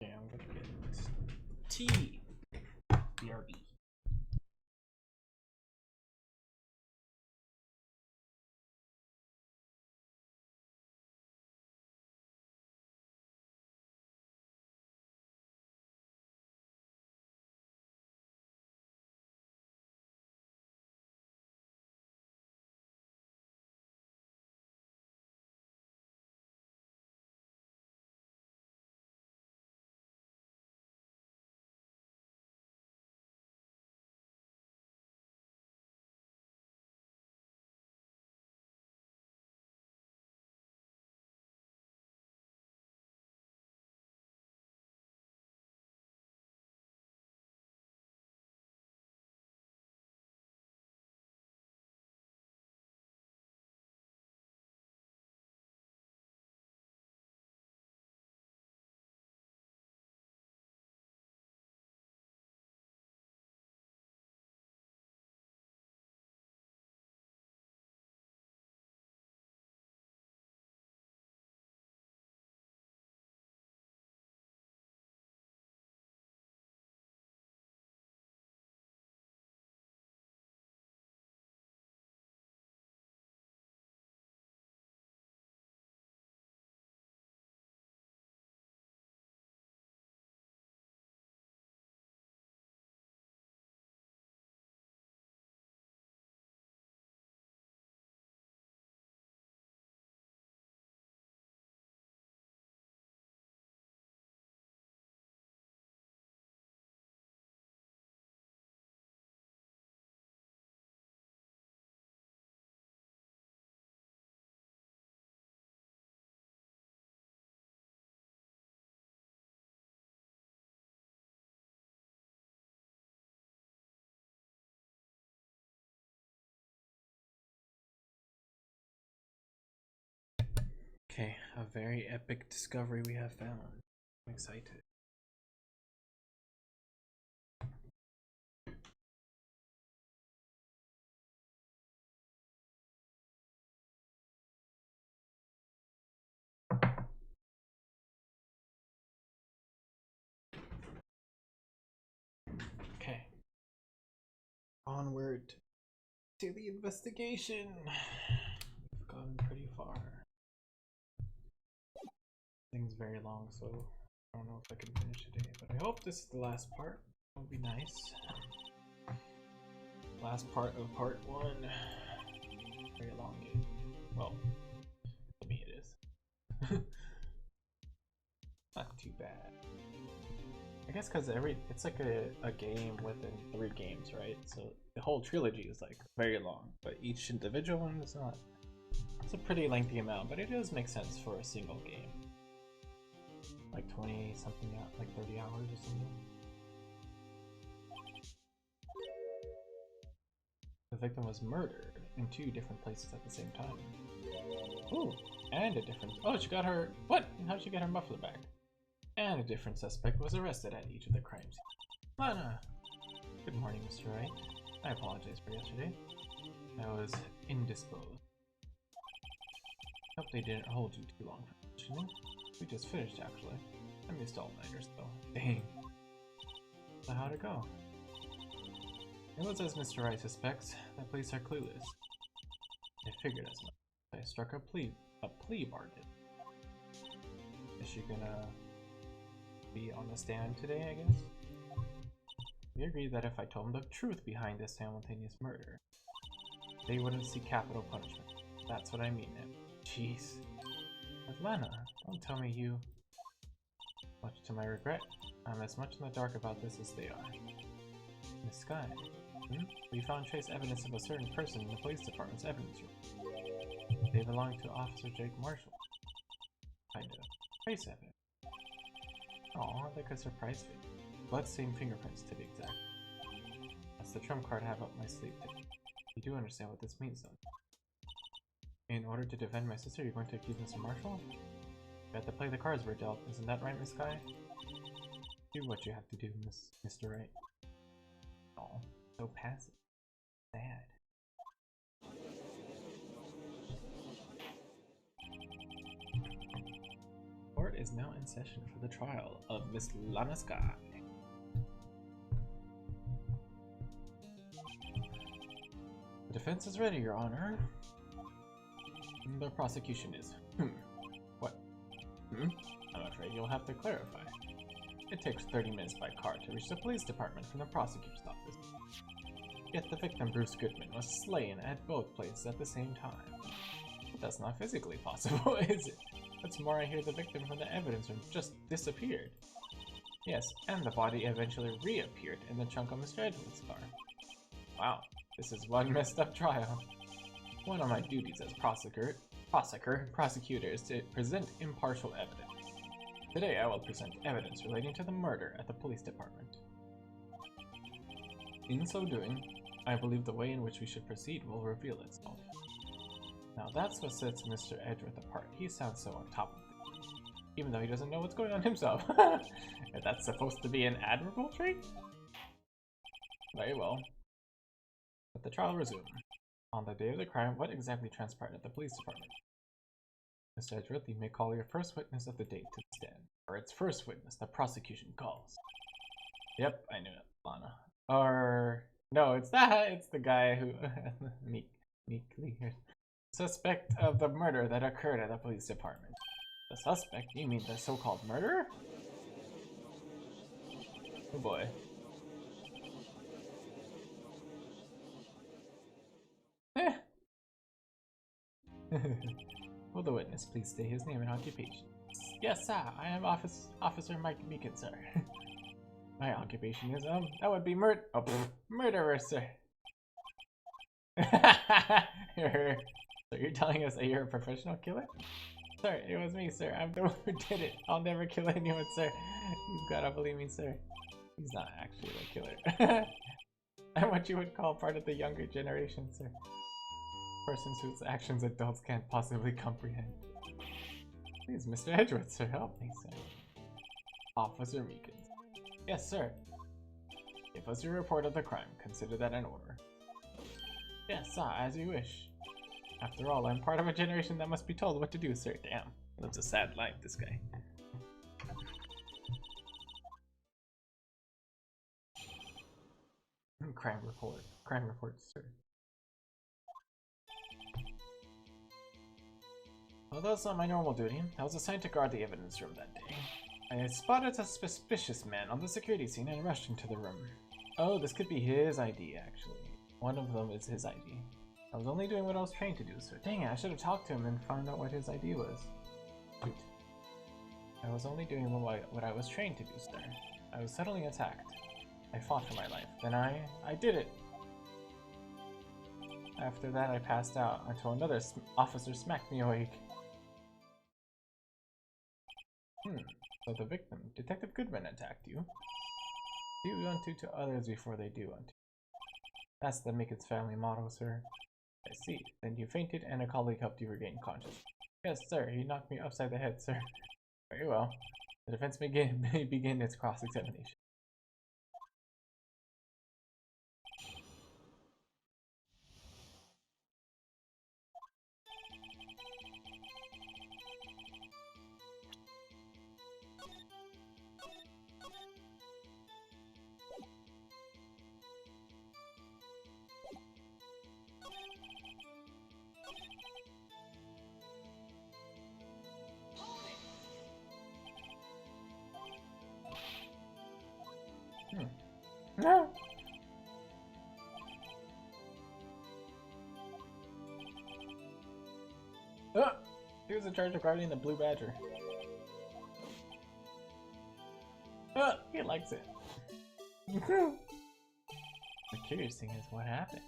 Okay, I'm gonna get tea. BRB. Okay, a very epic discovery we have found. I'm excited. Okay. Onward to the investigation. We've gone pretty far. Thing's very long, so I don't know if I can finish today, but I hope this is the last part. That would be nice. Last part of part 1. Very long game. Well, to me it is. Not too bad. I guess because it's like a game within 3 games, right? So the whole trilogy is like very long, but each individual one is not. It's a pretty lengthy amount, but it does make sense for a single game. Like 20 something, like 30 hours or something. The victim was murdered in 2 different places at the same time. Ooh, and a different. Oh, she got her. What? How'd she get her muffler back? And a different suspect was arrested at each of the crimes. Lana! Good morning, Mr. Wright. I apologize for yesterday. I was indisposed. Hope they didn't hold you too long for questioning. We just finished, actually. I missed all-nighters, though. Dang. So how'd it go? It was as Mr. Wright suspects. The police are clueless. I figured as much. I struck a plea bargain. Is she gonna be on the stand today, I guess? We agreed that if I told them the truth behind this simultaneous murder, they wouldn't see capital punishment. That's what I mean, man. Jeez. But Lana, don't tell me you... Much to my regret, I'm as much in the dark about this as they are. Miss Skye, we found trace evidence of a certain person in the police department's evidence room. They belong to Officer Jake Marshall. Kind of. Trace evidence. Aw, like a surprise fit. Bloodstained fingerprints, to be exact. That's the trump card I have up my sleeve today. You do understand what this means, though. In order to defend my sister, you're going to accuse Mr. Marshall? You have to play the cards we're dealt, isn't that right, Miss Skye? Do what you have to do, Mr. Wright. Aw, so passive. Sad. Court is now in session for the trial of Miss Lana Skye. The defense is ready, Your Honor. The prosecution is. What? I'm afraid you'll have to clarify. It takes 30 minutes by car to reach the police department from the prosecutor's office. Yet the victim, Bruce Goodman, was slain at both places at the same time. That's not physically possible, is it? What's more, I hear the victim from the evidence room just disappeared. Yes, and the body eventually reappeared in the trunk of Mr. Edgeworth's car. Wow, this is one messed up trial. One of my duties as prosecutor is to present impartial evidence. Today I will present evidence relating to the murder at the police department. In so doing, I believe the way in which we should proceed will reveal itself. Now that's what sets Mr. Edgeworth apart. He sounds so on top of things, even though he doesn't know what's going on himself. If that's supposed to be an admirable trait? Very well. Let the trial resume. On the day of the crime, what exactly transpired at the police department? Mr. Edgeworth, you may call your first witness of the date to the stand. Or its first witness, the prosecution calls. Yep, I knew it, Lana. Or... no, it's that. It's the guy who... meekly... suspect of the murder that occurred at the police department. The suspect? You mean the so-called murderer? Oh boy. Will the witness please state his name and occupation? Yes, sir. I am Officer Mike Meekin, sir. My occupation is, that would be murderer, sir. So you're telling us that you're a professional killer? Sir, it was me, sir. I'm the one who did it. I'll never kill anyone, sir. You've gotta believe me, sir. He's not actually a killer. I'm what you would call part of the younger generation, sir. Persons whose actions adults can't possibly comprehend. Please, Mr. Edgeworth, sir, help me, sir. Officer Meekins. Yes, sir. Give us your report of the crime. Consider that an order. Yes, sir, as you wish. After all, I'm part of a generation that must be told what to do, sir. Damn. That's a sad life, this guy. Crime report. Crime report, sir. Although it's not my normal duty, I was assigned to guard the evidence room that day. I spotted a suspicious man on the security scene and rushed into the room. Oh, this could be his ID, actually. One of them is his ID. I was only doing what I was trained to do, sir. Dang it, I should have talked to him and found out what his ID was. Shoot. I was only doing what I was trained to do, sir. I was suddenly attacked. I fought for my life. Then I did it! After that, I passed out until another officer smacked me awake. So the victim, Detective Goodman, attacked you. Do unto to others before they do unto you. That's the Mickens family motto, sir. I see. Then you fainted and a colleague helped you regain consciousness. Yes, sir. He knocked me upside the head, sir. Very well. The defense may begin its cross-examination. No. He was in charge of guarding the blue badger. He likes it. The curious thing is what happened.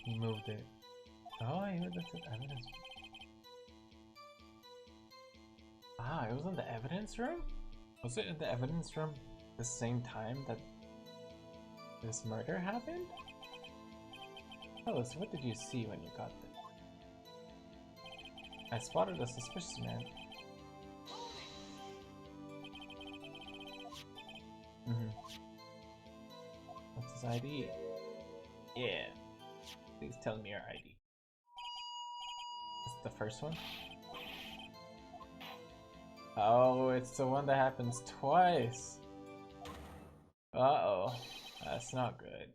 He moved it. Oh, he moved the evidence. Ah, it was in the evidence room? Was it in the evidence room the same time that this murder happened? Oh, so what did you see when you got there? I spotted a suspicious man. What's his ID? Yeah. Please tell me your ID. Is it the first one? Oh, it's the one that happens twice. Uh-oh. That's not good.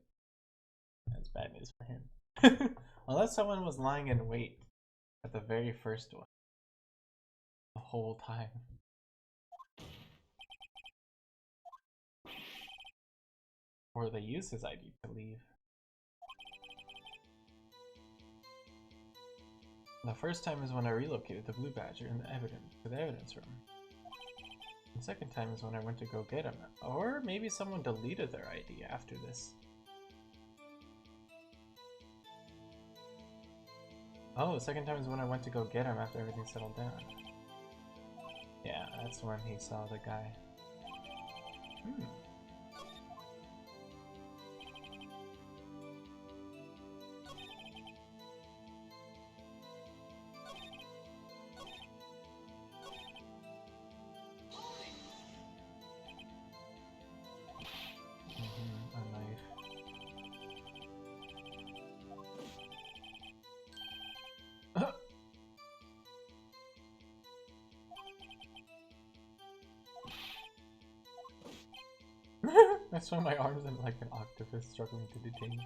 That's bad news for him. Unless someone was lying in wait at the very first one. The whole time. Or they use his ID to leave. The first time is when I relocated the blue badger in the evidence room. The second time is when I went to go get him. Or maybe someone deleted their ID after this. Oh, the second time is when I went to go get him after everything settled down. Yeah, that's when he saw the guy. I saw my arms in like an octopus struggling to detain.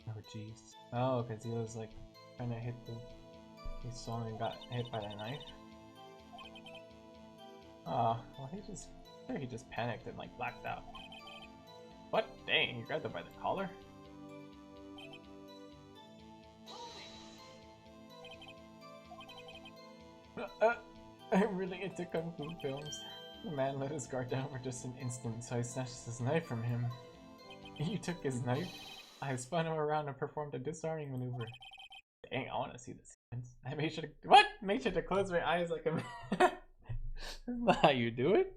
Oh jeez. Oh, because he was like trying to hit he saw and got hit by the knife. Ah, well he just panicked and like blacked out. What? Dang, he grabbed him by the collar? I'm really into Kung Fu films. The man let his guard down for just an instant, so I snatched his knife from him. You took his knife? I spun him around and performed a disarming maneuver. Dang, I want to see the sequence. I made sure to what? Make sure to close my eyes like a. That's not how you do it.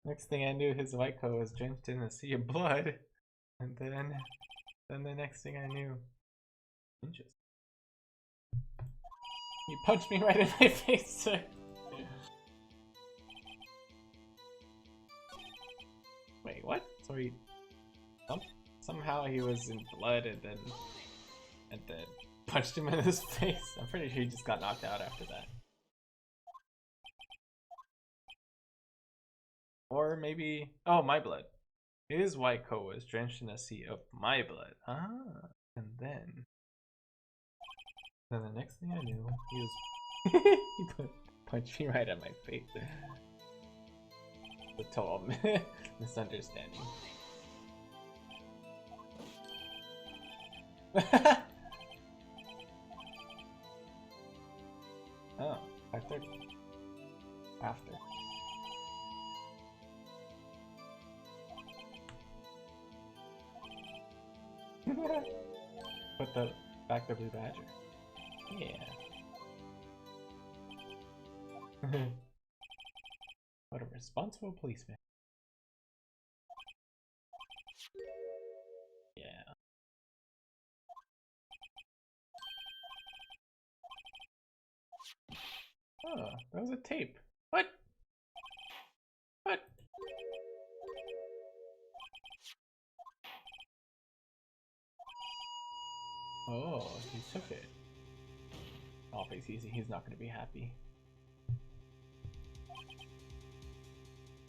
Next thing I knew, his white coat was drenched in a sea of blood, and then the next thing I knew, interesting. He punched me right in my face, sir. Wait, what? So he somehow he was in blood and then punched him in his face. I'm pretty sure he just got knocked out after that. Or maybe oh, my blood. His white coat was drenched in a sea of my blood. Ah, and then the next thing I knew, he was he punched me right at my face. The total misunderstanding. Oh, 5:30. After. Put back the blue badger. Yeah. What a responsible policeman. Yeah. Oh, that was a tape. What? What? Oh, he took it. Oh, he's not gonna be happy.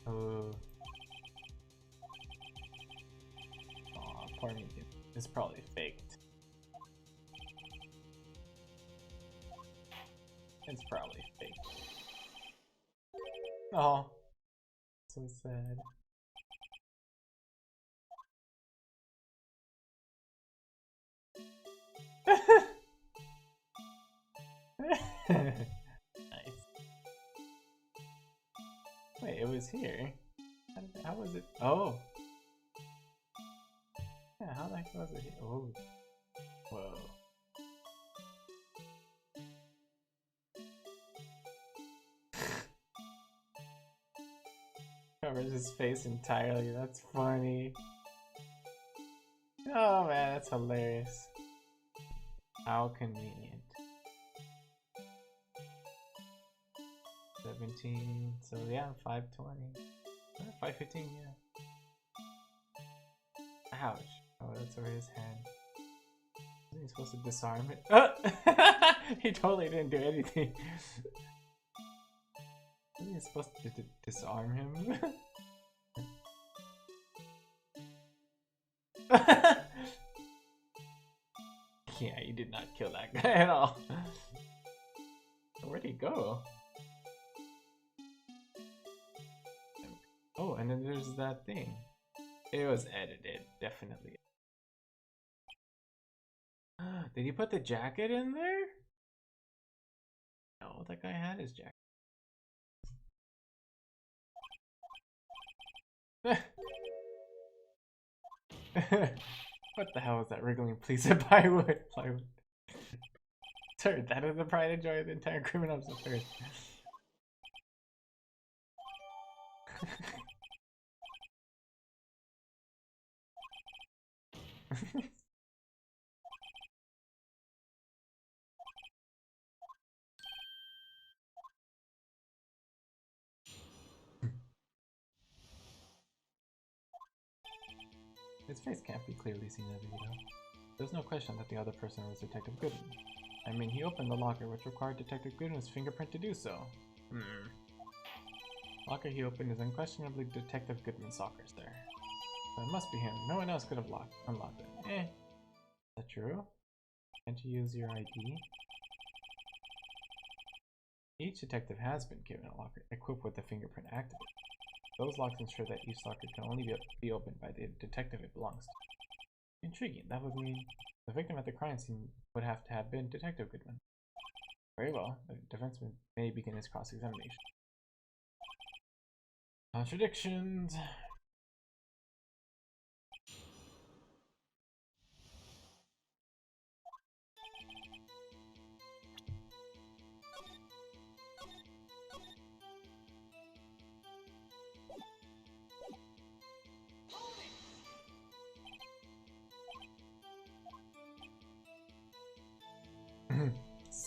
Oh. Aw, poor me. It's probably faked. It's probably fake. Oh, so sad. Nice. Wait, it was here. How was it? Oh. Yeah, how the heck was it here? Oh. Whoa. Covers his face entirely. That's funny. Oh man, that's hilarious. How convenient. 17. So yeah, 5:20. 5:15. Yeah. Ouch. Oh, that's over his head. Isn't he supposed to disarm it? He totally didn't do anything. Isn't he supposed to disarm him? Yeah, you did not kill that guy at all. Where'd he go? Oh, and then there's that thing. It was edited, definitely. Did he put the jacket in there? No, that guy had his jacket. What the hell is that wriggling piece of plywood? Sir, that is the pride and joy of the entire criminals affairs. His face can't be clearly seen in the video. There's no question that the other person was Detective Goodman. I mean, he opened the locker, which required Detective Goodman's fingerprint to do so. Locker he opened is unquestionably Detective Goodman's lockers there. So it must be him. No one else could have unlocked it. Is that true? Can't you use your ID? Each detective has been given a locker equipped with the fingerprint activated. Those locks ensure that each locker can only be opened by the detective it belongs to. Intriguing. That would mean the victim at the crime scene would have to have been Detective Goodman. Very well. The defenseman may begin his cross-examination. Contradictions.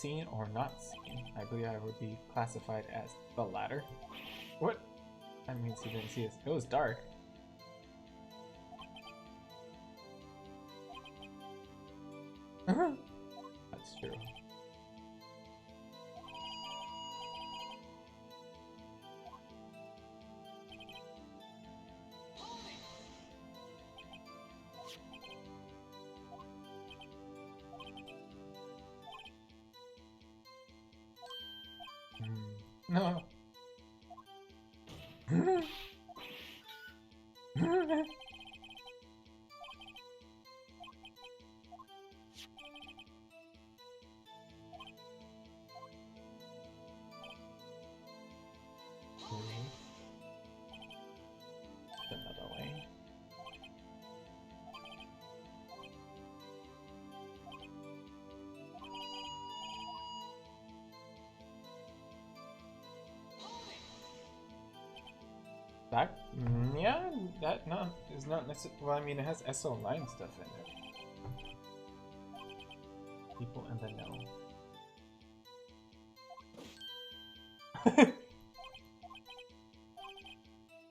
seen or not seen. I believe I would be classified as the latter. What? That means he didn't see us. It was dark. That's true. No. Another way. That, yeah, that not is not necessarily. Well, I mean, it has SO9 stuff in it. People in the know.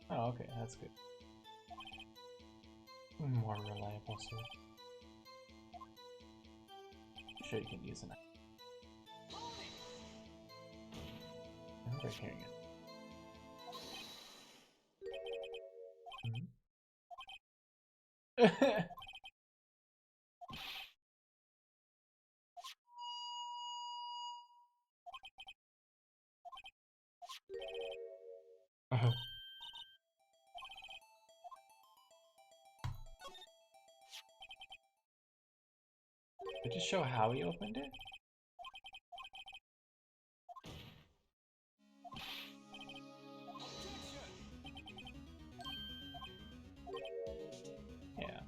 Oh, okay, that's good. More reliable sword. I'm sure you can use an. I remember hearing it. Did it show how he opened it? Yeah.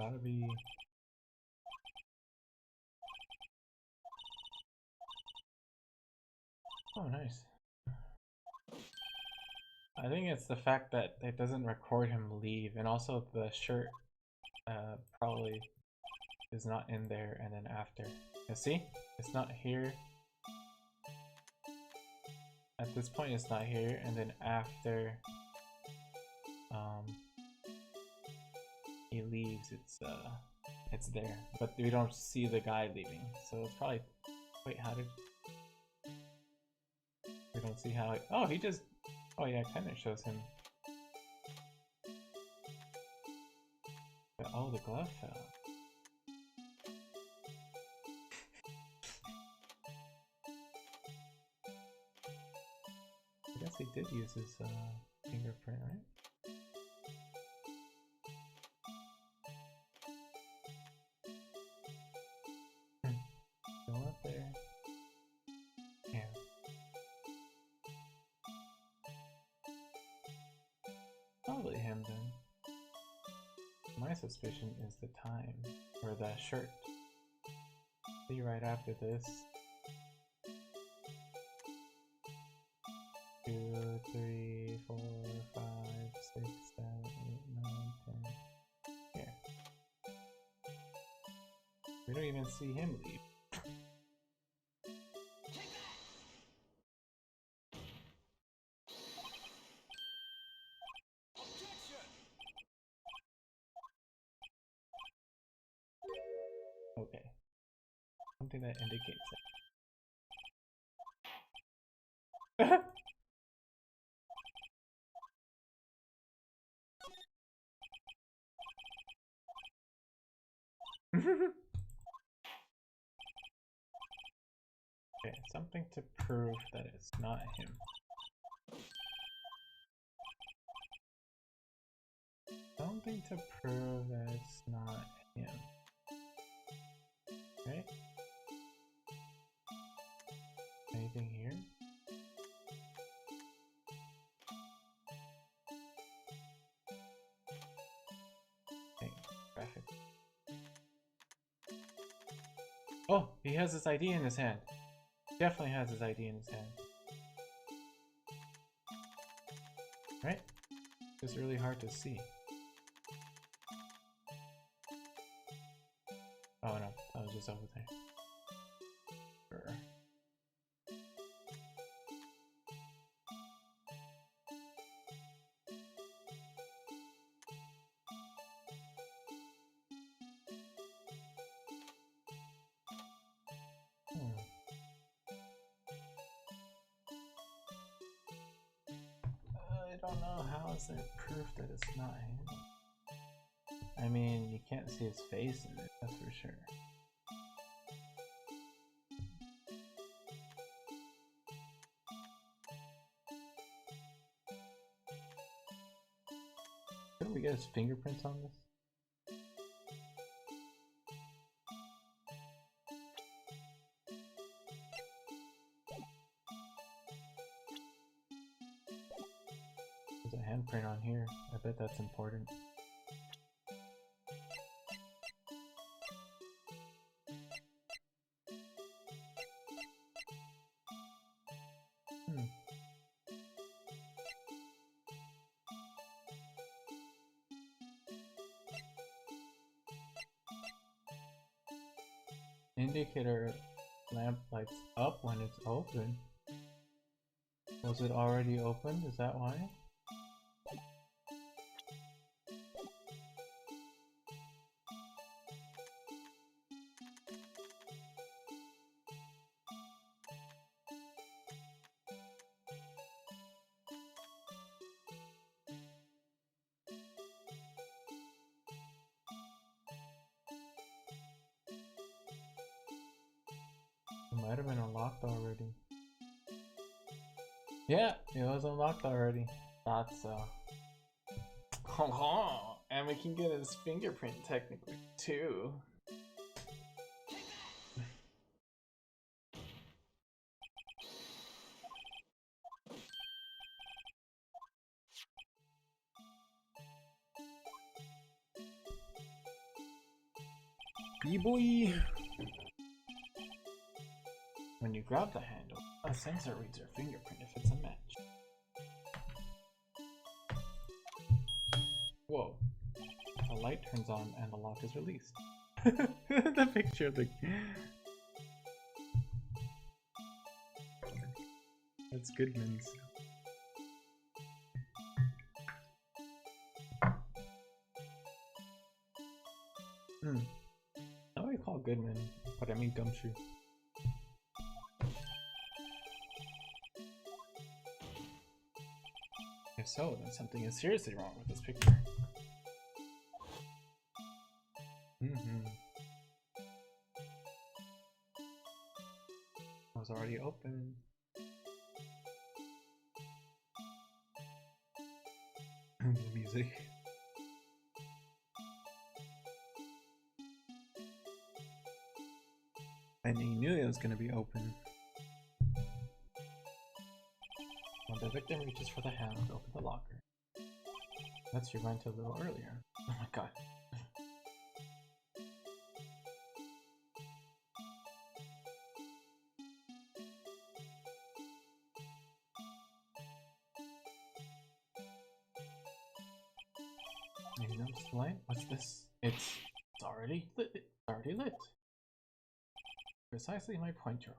Gotta be. Oh, nice. I think it's the fact that it doesn't record him leave, and also the shirt probably is not in there and then after. You see? It's not here. At this point it's not here, and then after he leaves it's there. But we don't see the guy leaving. So it's probably wait, how did we don't see how oh he just oh yeah, it kinda shows him. But, oh, the glove fell. I guess he did use his fingerprint, right? Go up there. Yeah. Probably him then. My suspicion is the time, or the shirt. See right after this. 2, 3, 4, 5, 6, 7, 8, 9, 10. Here. We don't even see him leave. Okay. Something that indicates it. Okay, something to prove that it's not him. Something to prove that it's not him. Okay? Anything here? Okay, graphic. Oh, he has his ID in his hand. Definitely has his ID in his hand. Right? It's really hard to see. Trilogy is over there. Sure. I don't know, how is there proof that it's not him? I mean, you can't see his face in it, that's for sure. Couldn't we get his fingerprints on this? There's a handprint on here. I bet that's important. Indicator lamp lights up when it's open. Was it already opened? Is that why? It might have been unlocked already. Yeah, it was unlocked already. Thought so. And we can get his fingerprint technically too. B-boy! When you grab the handle, a sensor reads your fingerprint if it's a match. Whoa. The light turns on and the lock is released. The picture of the... That's Goodman's. I always call Goodman, but I mean Gumshoe. If so, then something is seriously wrong with this picture. It was already open. The music. And he knew it was going to be open. When the victim reaches for the hand, open the locker. Let's rewind to a little earlier. Oh my god. You notice the light? What's this? It's already lit. It's already lit. Precisely my point, Joe.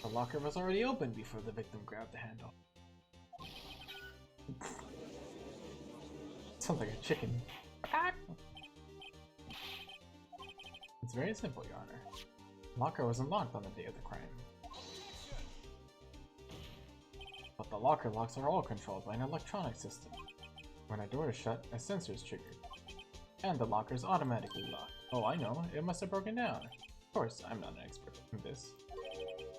The locker was already open before the victim grabbed the handle. Sounds like a chicken. It's very simple, Your Honor. The locker was unlocked on the day of the crime. But the locker locks are all controlled by an electronic system. When a door is shut, a sensor is triggered. And the locker is automatically locked. Oh, I know. It must have broken down. Of course, I'm not an expert in this.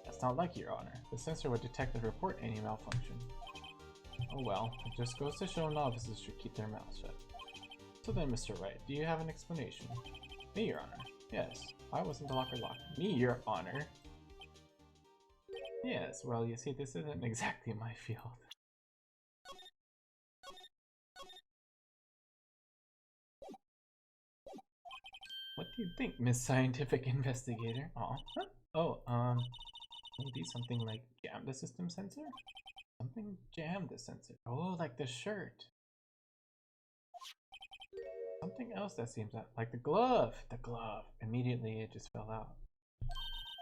That's not like Your Honor. The sensor would detect and report any malfunction. Oh well, it just goes to show novices should keep their mouths shut. So then, Mr. Wright, do you have an explanation? Me, Your Honor. Yes. Why wasn't the locker locked? Me, Your Honor. Yes, well, you see, this isn't exactly my field. What do you think, Miss Scientific Investigator? Aw. Huh? Oh, maybe something like jam the system sensor? Something jam the sensor. Oh, like the shirt. something else that seems like the glove. The glove. Immediately it just fell out.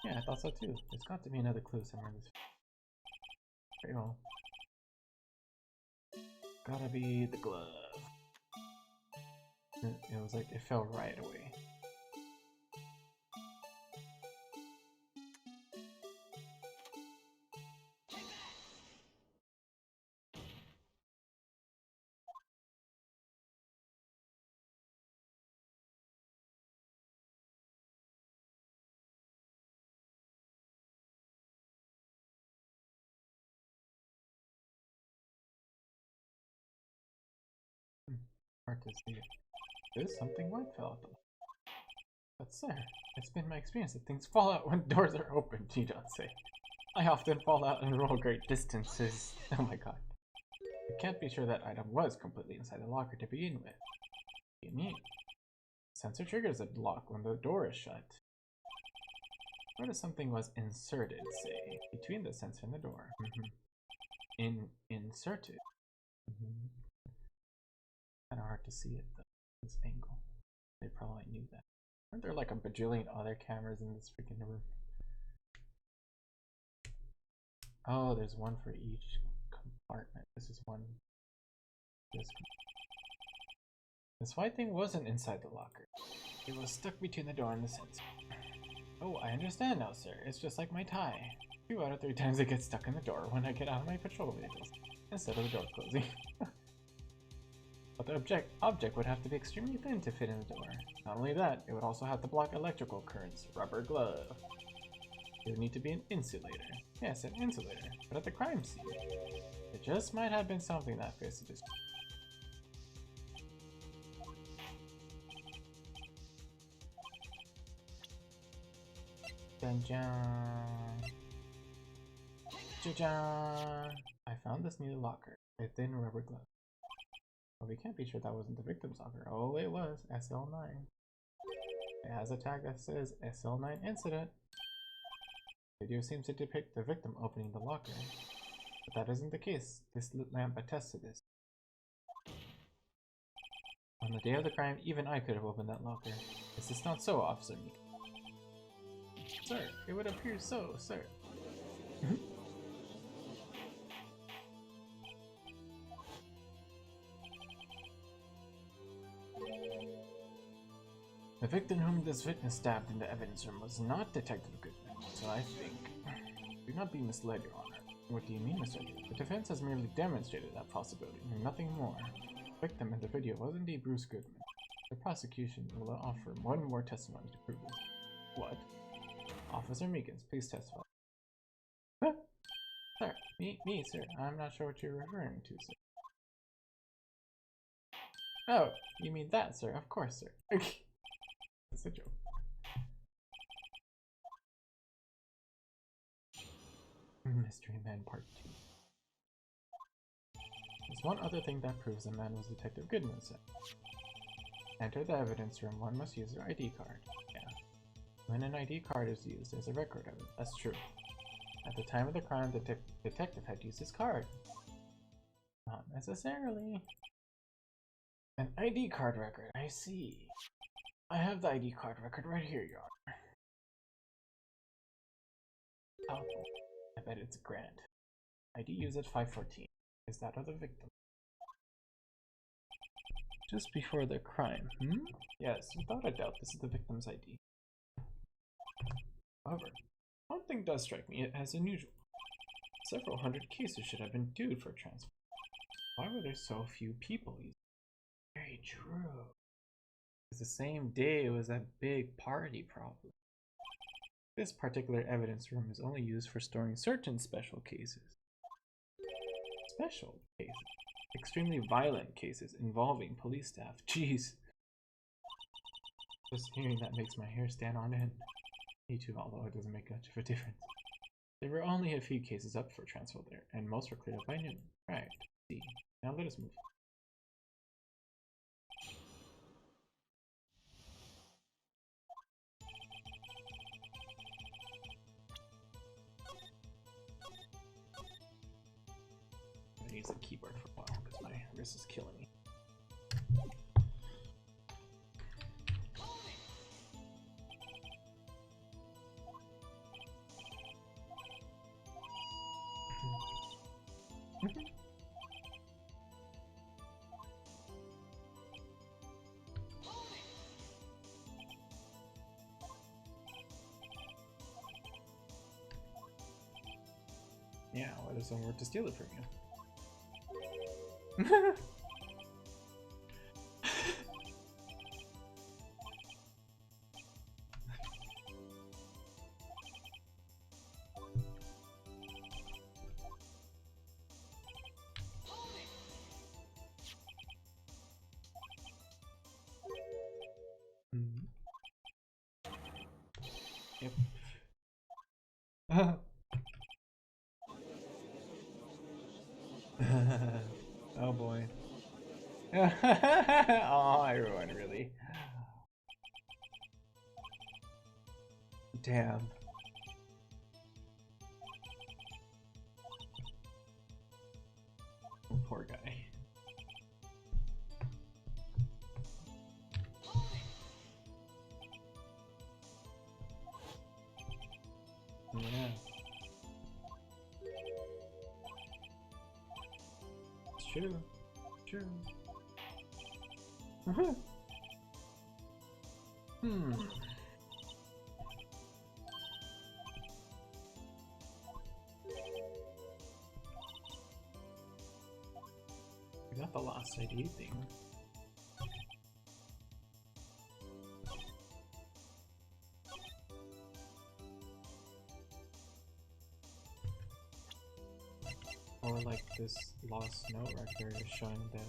Yeah, I thought so too. There's got to be another clue somewhere in this. Very well. Gotta be the glove. It was like it fell right away. Hard to see. There's something white fell out though. But sir, it's been my experience that things fall out when doors are opened, you don't say. I often fall out and roll great distances. Oh my god. I can't be sure that item was completely inside the locker to begin with. What do you mean? Sensor triggers a lock when the door is shut. What if something was inserted, say, between the sensor and the door? Inserted. Kind of hard to see it though, this angle. They probably knew that. Aren't there like a bajillion other cameras in this freaking room? Oh, there's one for each compartment. This is one. This white thing wasn't inside the locker. It was stuck between the door and the sensor. Oh, I understand now, sir. It's just like my tie. 2 out of 3 times it gets stuck in the door when I get out of my patrol vehicles, instead of the door closing. But the object would have to be extremely thin to fit in the door. Not only that, it would also have to block electrical currents. Rubber glove. It would need to be an insulator. Yes, an insulator. But at the crime scene, it just might have been something that fits the description. I found this near the locker. A thin rubber glove. But we can't be sure that wasn't the victim's locker. Oh, it was. SL9. It has a tag that says SL9 incident. The video seems to depict the victim opening the locker. But that isn't the case. This lit lamp attests to this. On the day of the crime, even I could have opened that locker. Is this not so, Officer Meek? Sir, it would appear so, sir. The victim whom this witness stabbed in the evidence room was not Detective Goodman, so I think... Do not be misled, Your Honor. What do you mean, Mr. Lee? The defense has merely demonstrated that possibility, and nothing more. The victim in the video was indeed Bruce Goodman. The prosecution will offer one more testimony to prove it. What? Officer Meekins, please testify. Huh? Sir, me, sir. I'm not sure what you're referring to, sir. Oh, you mean that, sir? Of course, sir. It's a joke. Mystery Man Part 2. There's one other thing that proves the man was Detective Goodman said. Enter the evidence room, one must use their ID card. Yeah. When an ID card is used, there's a record of it. That's true. At the time of the crime, the detective had used his card. Not necessarily. An ID card record, I see. I have the ID card record right here, Your Honor. Oh, I bet it's grand. ID used at 5:14. Is that of the victim? Just before the crime, Yes, without a doubt, this is the victim's ID. However, one thing does strike me as unusual. Several hundred cases should have been due for transfer. Why were there so few people using it? Very true. It's the same day it was a big party problem. This particular evidence room is only used for storing certain special cases. Special cases? Extremely violent cases involving police staff. Jeez. Just hearing that makes my hair stand on end. Me too, although it doesn't make much of a difference. There were only a few cases up for transfer there, and most were cleared up by noon. Right, see. Now let us move. I'm gonna use the keyboard for a while because my wrist is killing me. Yeah, what if someone were to steal it from you? Yep. Oh boy. Oh, everyone, really. Damn. Poor guy. Yeah. It's true. True. Hmm. We got the lost ID thing. Or like this lost note record is showing that.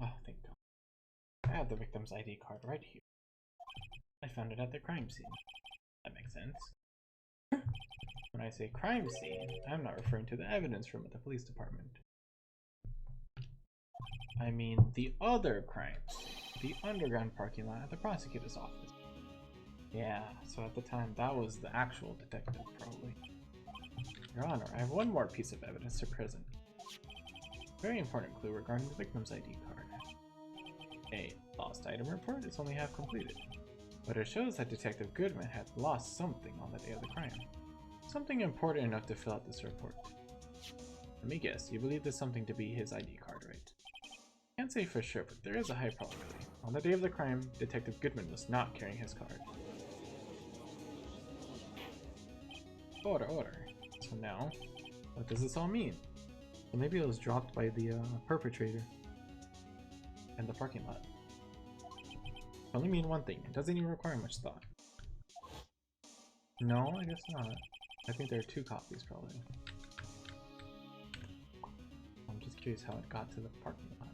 Oh, thank God. I have the victim's ID card right here. I found it at the crime scene. That makes sense. When I say crime scene, I'm not referring to the evidence room at the police department. I mean the other crime scene, the underground parking lot at the prosecutor's office. Yeah, so at the time, that was the actual detective, probably. Your Honor, I have one more piece of evidence to present. Very important clue regarding the victim's ID card. A lost item report is only half completed, but it shows that Detective Goodman had lost something on the day of the crime. Something important enough to fill out this report. Let me guess, you believe this something to be his ID card, right? Can't say for sure, but there is a high probability. On the day of the crime, Detective Goodman was not carrying his card. Order, order. So now, what does this all mean? Well, maybe it was dropped by the perpetrator in the parking lot. It only mean one thing. It doesn't even require much thought. No, I guess not. I think there are two copies, probably. I'm just curious how it got to the parking lot.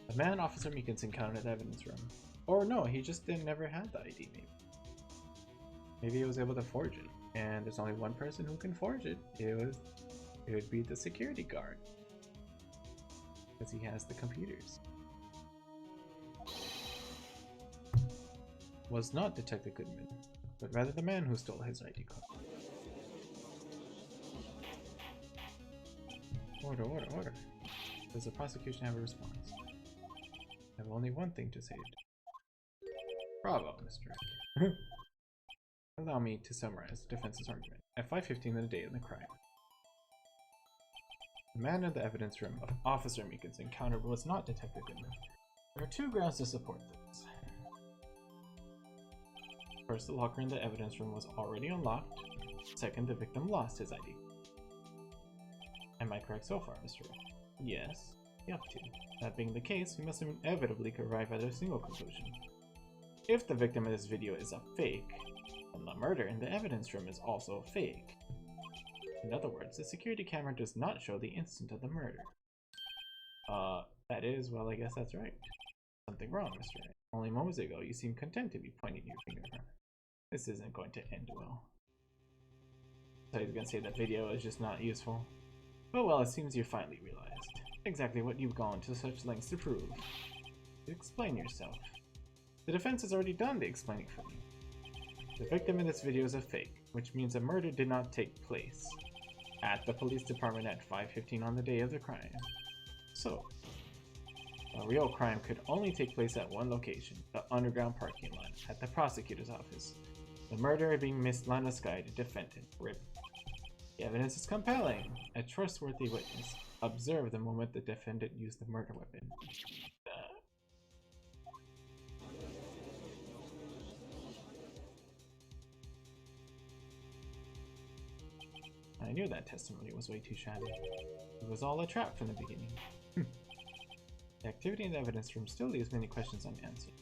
The man Officer Meekins encountered at the evidence room. Or no, he just never had the ID, maybe. Maybe he was able to forge it. And there's only one person who can forge it. It would be the security guard. Because he has the computers. Was not Detective Goodman, but rather the man who stole his ID card. Order, order, order. Does the prosecution have a response? I have only one thing to say. Bravo, Mr. Allow me to summarize the defense's argument. At 5:15 in the day of the crime, the man in the evidence room of Officer Meekins encountered was not Detective Goodman. There are two grounds to support this. First, the locker in the evidence room was already unlocked. Second, the victim lost his ID. Am I correct so far, Mr. Ray? Yes, up to. That being the case, we must inevitably arrive at a single conclusion. If the victim in this video is a fake, then the murder in the evidence room is also a fake. In other words, the security camera does not show the instant of the murder. That is, well, I guess that's right. Something wrong, Mr. Ray. Only moments ago, you seemed content to be pointing your finger at her. This isn't going to end well. So he's gonna say that video is just not useful. But well, it seems you finally realized. exactly what you've gone to such lengths to prove. Explain yourself. The defense has already done the explaining for me. The victim in this video is a fake, which means a murder did not take place at the police department at 5:15 on the day of the crime. So, a real crime could only take place at one location, the underground parking lot, at the prosecutor's office. The murderer being Miss Lana Skye, the defendant. RIP. The evidence is compelling. A trustworthy witness observed the moment the defendant used the murder weapon. I knew that testimony was way too shabby. It was all a trap from the beginning. The activity in the evidence room still leaves many questions unanswered.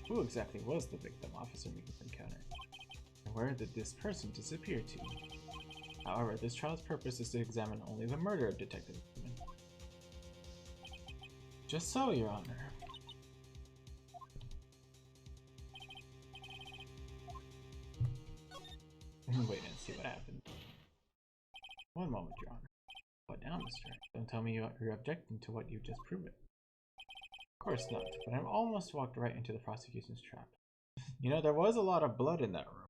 Who exactly was the victim Officer Meekin encountered? And where did this person disappear to? However, this trial's purpose is to examine only the murder of Detective Meekin. Just so, Your Honor. Wait and see what happened. One moment, Your Honor. What now, mister? Don't tell me you're objecting to what you've just proven. Of course not, but I've almost walked right into the prosecution's trap. You know, there was a lot of blood in that room.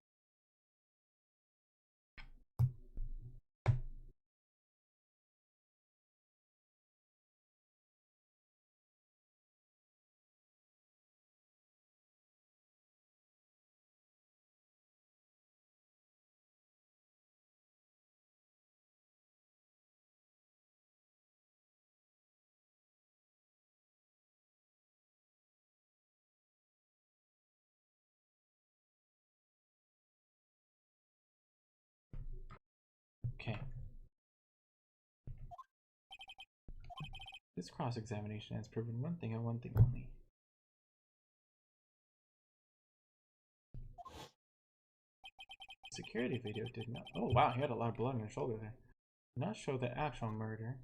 Okay. This cross-examination has proven one thing and one thing only. Security video did not— oh wow, he had a lot of blood on his shoulder there. Did not show the actual murder.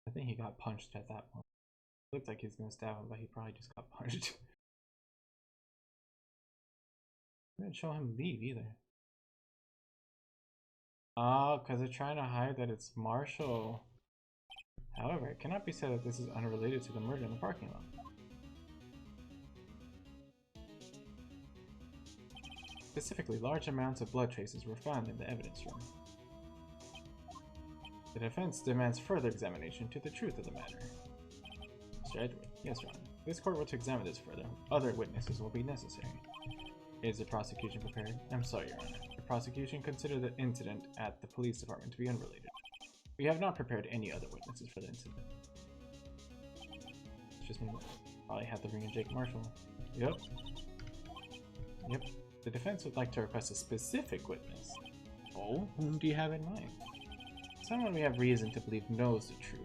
I think he got punched at that point. Looked like he was gonna stab him, but he probably just got punched. Didn't show him leave either. Oh, because they're trying to hide that it's Marshall. However, it cannot be said that this is unrelated to the murder in the parking lot. Specifically, large amounts of blood traces were found in the evidence room. The defense demands further examination to the truth of the matter. Mr. Edgeworth, yes, Ron. If this court were to examine this further, other witnesses will be necessary. Is the prosecution prepared? I'm sorry, Your Honor. The prosecution considered the incident at the police department to be unrelated. We have not prepared any other witnesses for the incident. It's just me. Probably have to bring in Jake Marshall. Yep. Yep. The defense would like to request a specific witness. Oh, whom do you have in mind? Someone we have reason to believe knows the truth.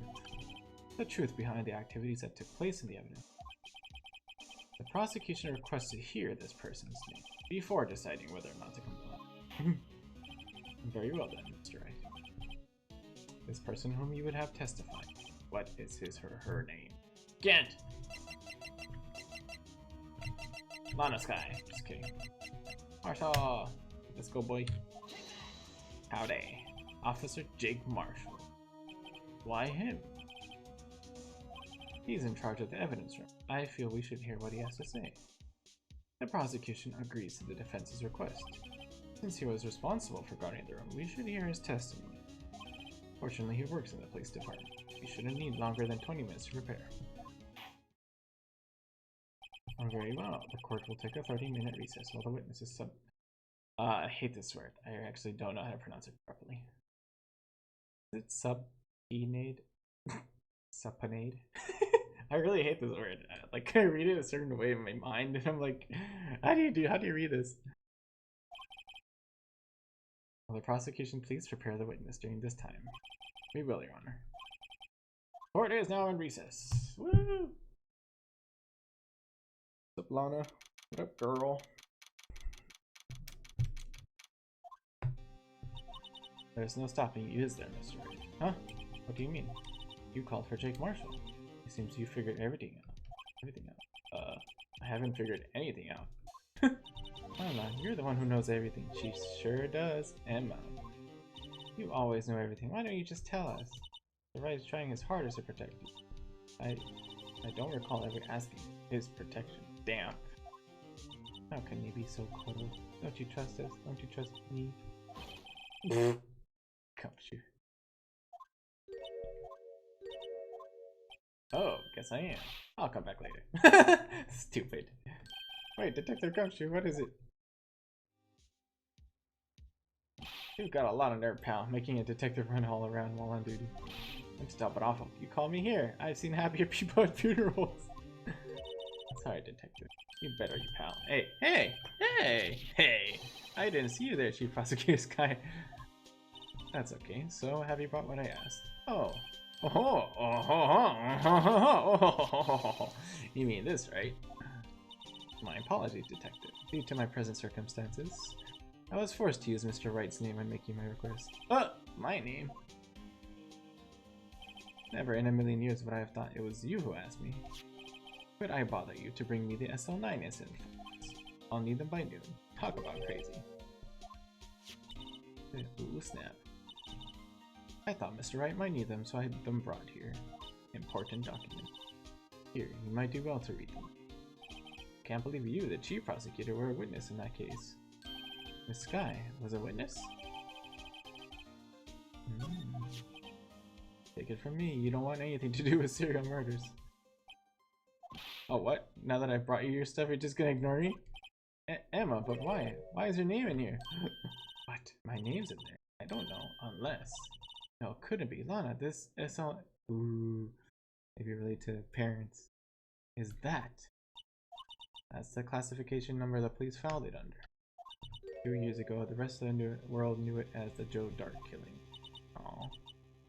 The truth behind the activities that took place in the evidence. The prosecution requests to hear this person's name before deciding whether or not to comply. Very well then, Mr. Wright. This person whom you would have testified. What is her name? Gant! Lana Skye. Just kidding. Marshall! Let's go, boy. Howdy. Officer Jake Marshall. Why him? He's in charge of the evidence room. I feel we should hear what he has to say. The prosecution agrees to the defense's request. Since he was responsible for guarding the room, we should hear his testimony. Fortunately, he works in the police department. We shouldn't need longer than 20 minutes to prepare. Very well. The court will take a 30-minute recess while the witnesses I hate this word. I actually don't know how to pronounce it properly. Is it subpoenade? Subpoenade? I really hate this word. Like, I read it a certain way in my mind, and I'm like, how do you read this? Will the prosecution please prepare the witness during this time? We will, Your Honor. Court is now in recess. Woo! What's up, Lana? What up, girl? There's no stopping you, is there, Mr. Wright? Huh? What do you mean? You called for Jake Marshall. It seems you figured everything out. I haven't figured anything out. Lana, you're the one who knows everything. She sure does. Emma, you always know everything. Why don't you just tell us? The right is trying his hardest to protect you. I don't recall ever asking his protection. Damn. How can you be so cold? Don't you trust us? Don't you trust me? Gumshoe. Oh, guess I am. I'll come back later. Stupid. Wait, Detective Gumshoe, what is it? You've got a lot of nerve, pal, making a detective run all around while on duty. I'm stopping off. You call me here. I've seen happier people at funerals. Sorry, detective. You better, you pal. Hey, hey, hey, hey! I didn't see you there, Chief Prosecutor Skye. That's okay. So, have you brought what I asked? Oh. Oh. You mean this, right? My apologies, detective. Due to my present circumstances, I was forced to use Mr. Wright's name when making my request. My name? Never in a million years would I have thought it was you who asked me. Could I bother you to bring me the SL9 incident files? I'll need them by noon. Talk about crazy. Ooh, snap. I thought Mr. Wright might need them, so I had them brought here. Important document. Here, you might do well to read them. Can't believe you, the chief prosecutor, were a witness in that case. Miss Skye was a witness? Take it from me, you don't want anything to do with serial murders. Oh, what? Now that I brought you your stuff, you're just gonna ignore me? Emma, but why? Why is your name in here? What? My name's in there? I don't know, unless... No, it couldn't be. Lana, this SL... Ooh. Maybe related to parents. Is that? That's the classification number the police filed it under. 2 years ago, the rest of the world knew it as the Joe Dark killing. Aw.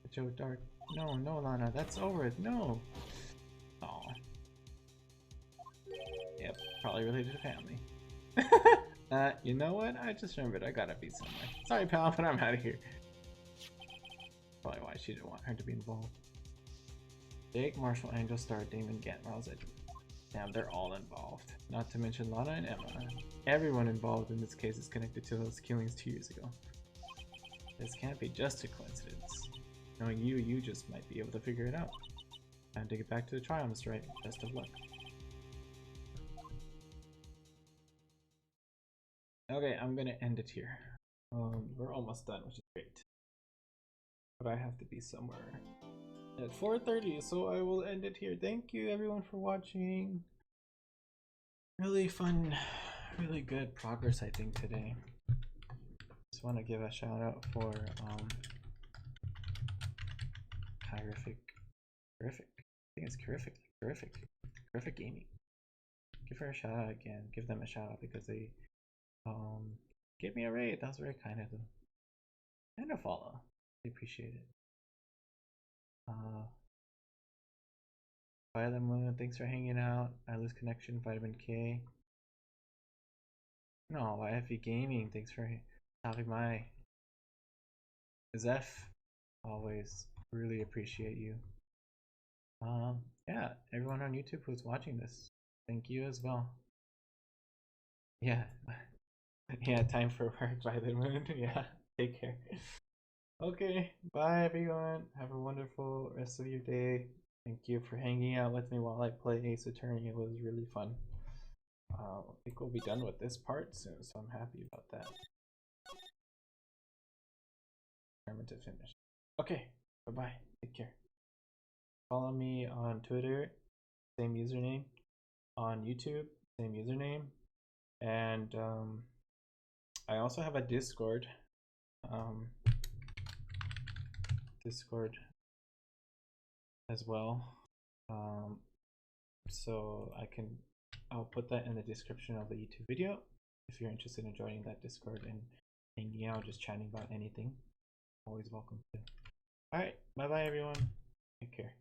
The Joe Dark... No, Lana, that's over it. No! Aw. Yep, probably related to family. You know what? I just remembered I gotta be somewhere. Sorry, pal, but I'm out of here. Probably why she didn't want her to be involved. Jake, Marshall, Angel, Star, Damon, Gant, Miles, Edgeworth. Damn, they're all involved. Not to mention Lana and Emma. Everyone involved in this case is connected to those killings 2 years ago. This can't be just a coincidence. Knowing you, you just might be able to figure it out. Time to get back to the trial, Mr. Wright. Best of luck. Okay, I'm gonna end it here. We're almost done, which is great. But I have to be somewhere at 4:30, so I will end it here. Thank you everyone for watching. Really fun, really good progress I think today. Just want to give a shout out for Terrific. I think it's Terrific Gaming. Give her a shout out again. Give them a shout out because they gave me a raid. That was very kind of them. And a follow. I appreciate it. Violet Moon, thanks for hanging out. I lose connection, Vitamin K. No, YFE Gaming, thanks for stopping by. Zeph, always really appreciate you. Yeah, everyone on YouTube who's watching this, thank you as well. Yeah, yeah, time for work, Violet Moon. Yeah, take care. Okay, bye everyone. Have a wonderful rest of your day. Thank you for hanging out with me while I play Ace Attorney. It was really fun. I think we'll be done with this part soon, so I'm happy about that. Determined to finish. Okay, bye-bye. Take care. Follow me on Twitter, same username. On YouTube, same username. And I also have a Discord. Discord as well. So I'll put that in the description of the YouTube video if you're interested in joining that Discord and hanging out, just chatting about anything. Always welcome to. Alright, bye bye everyone. Take care.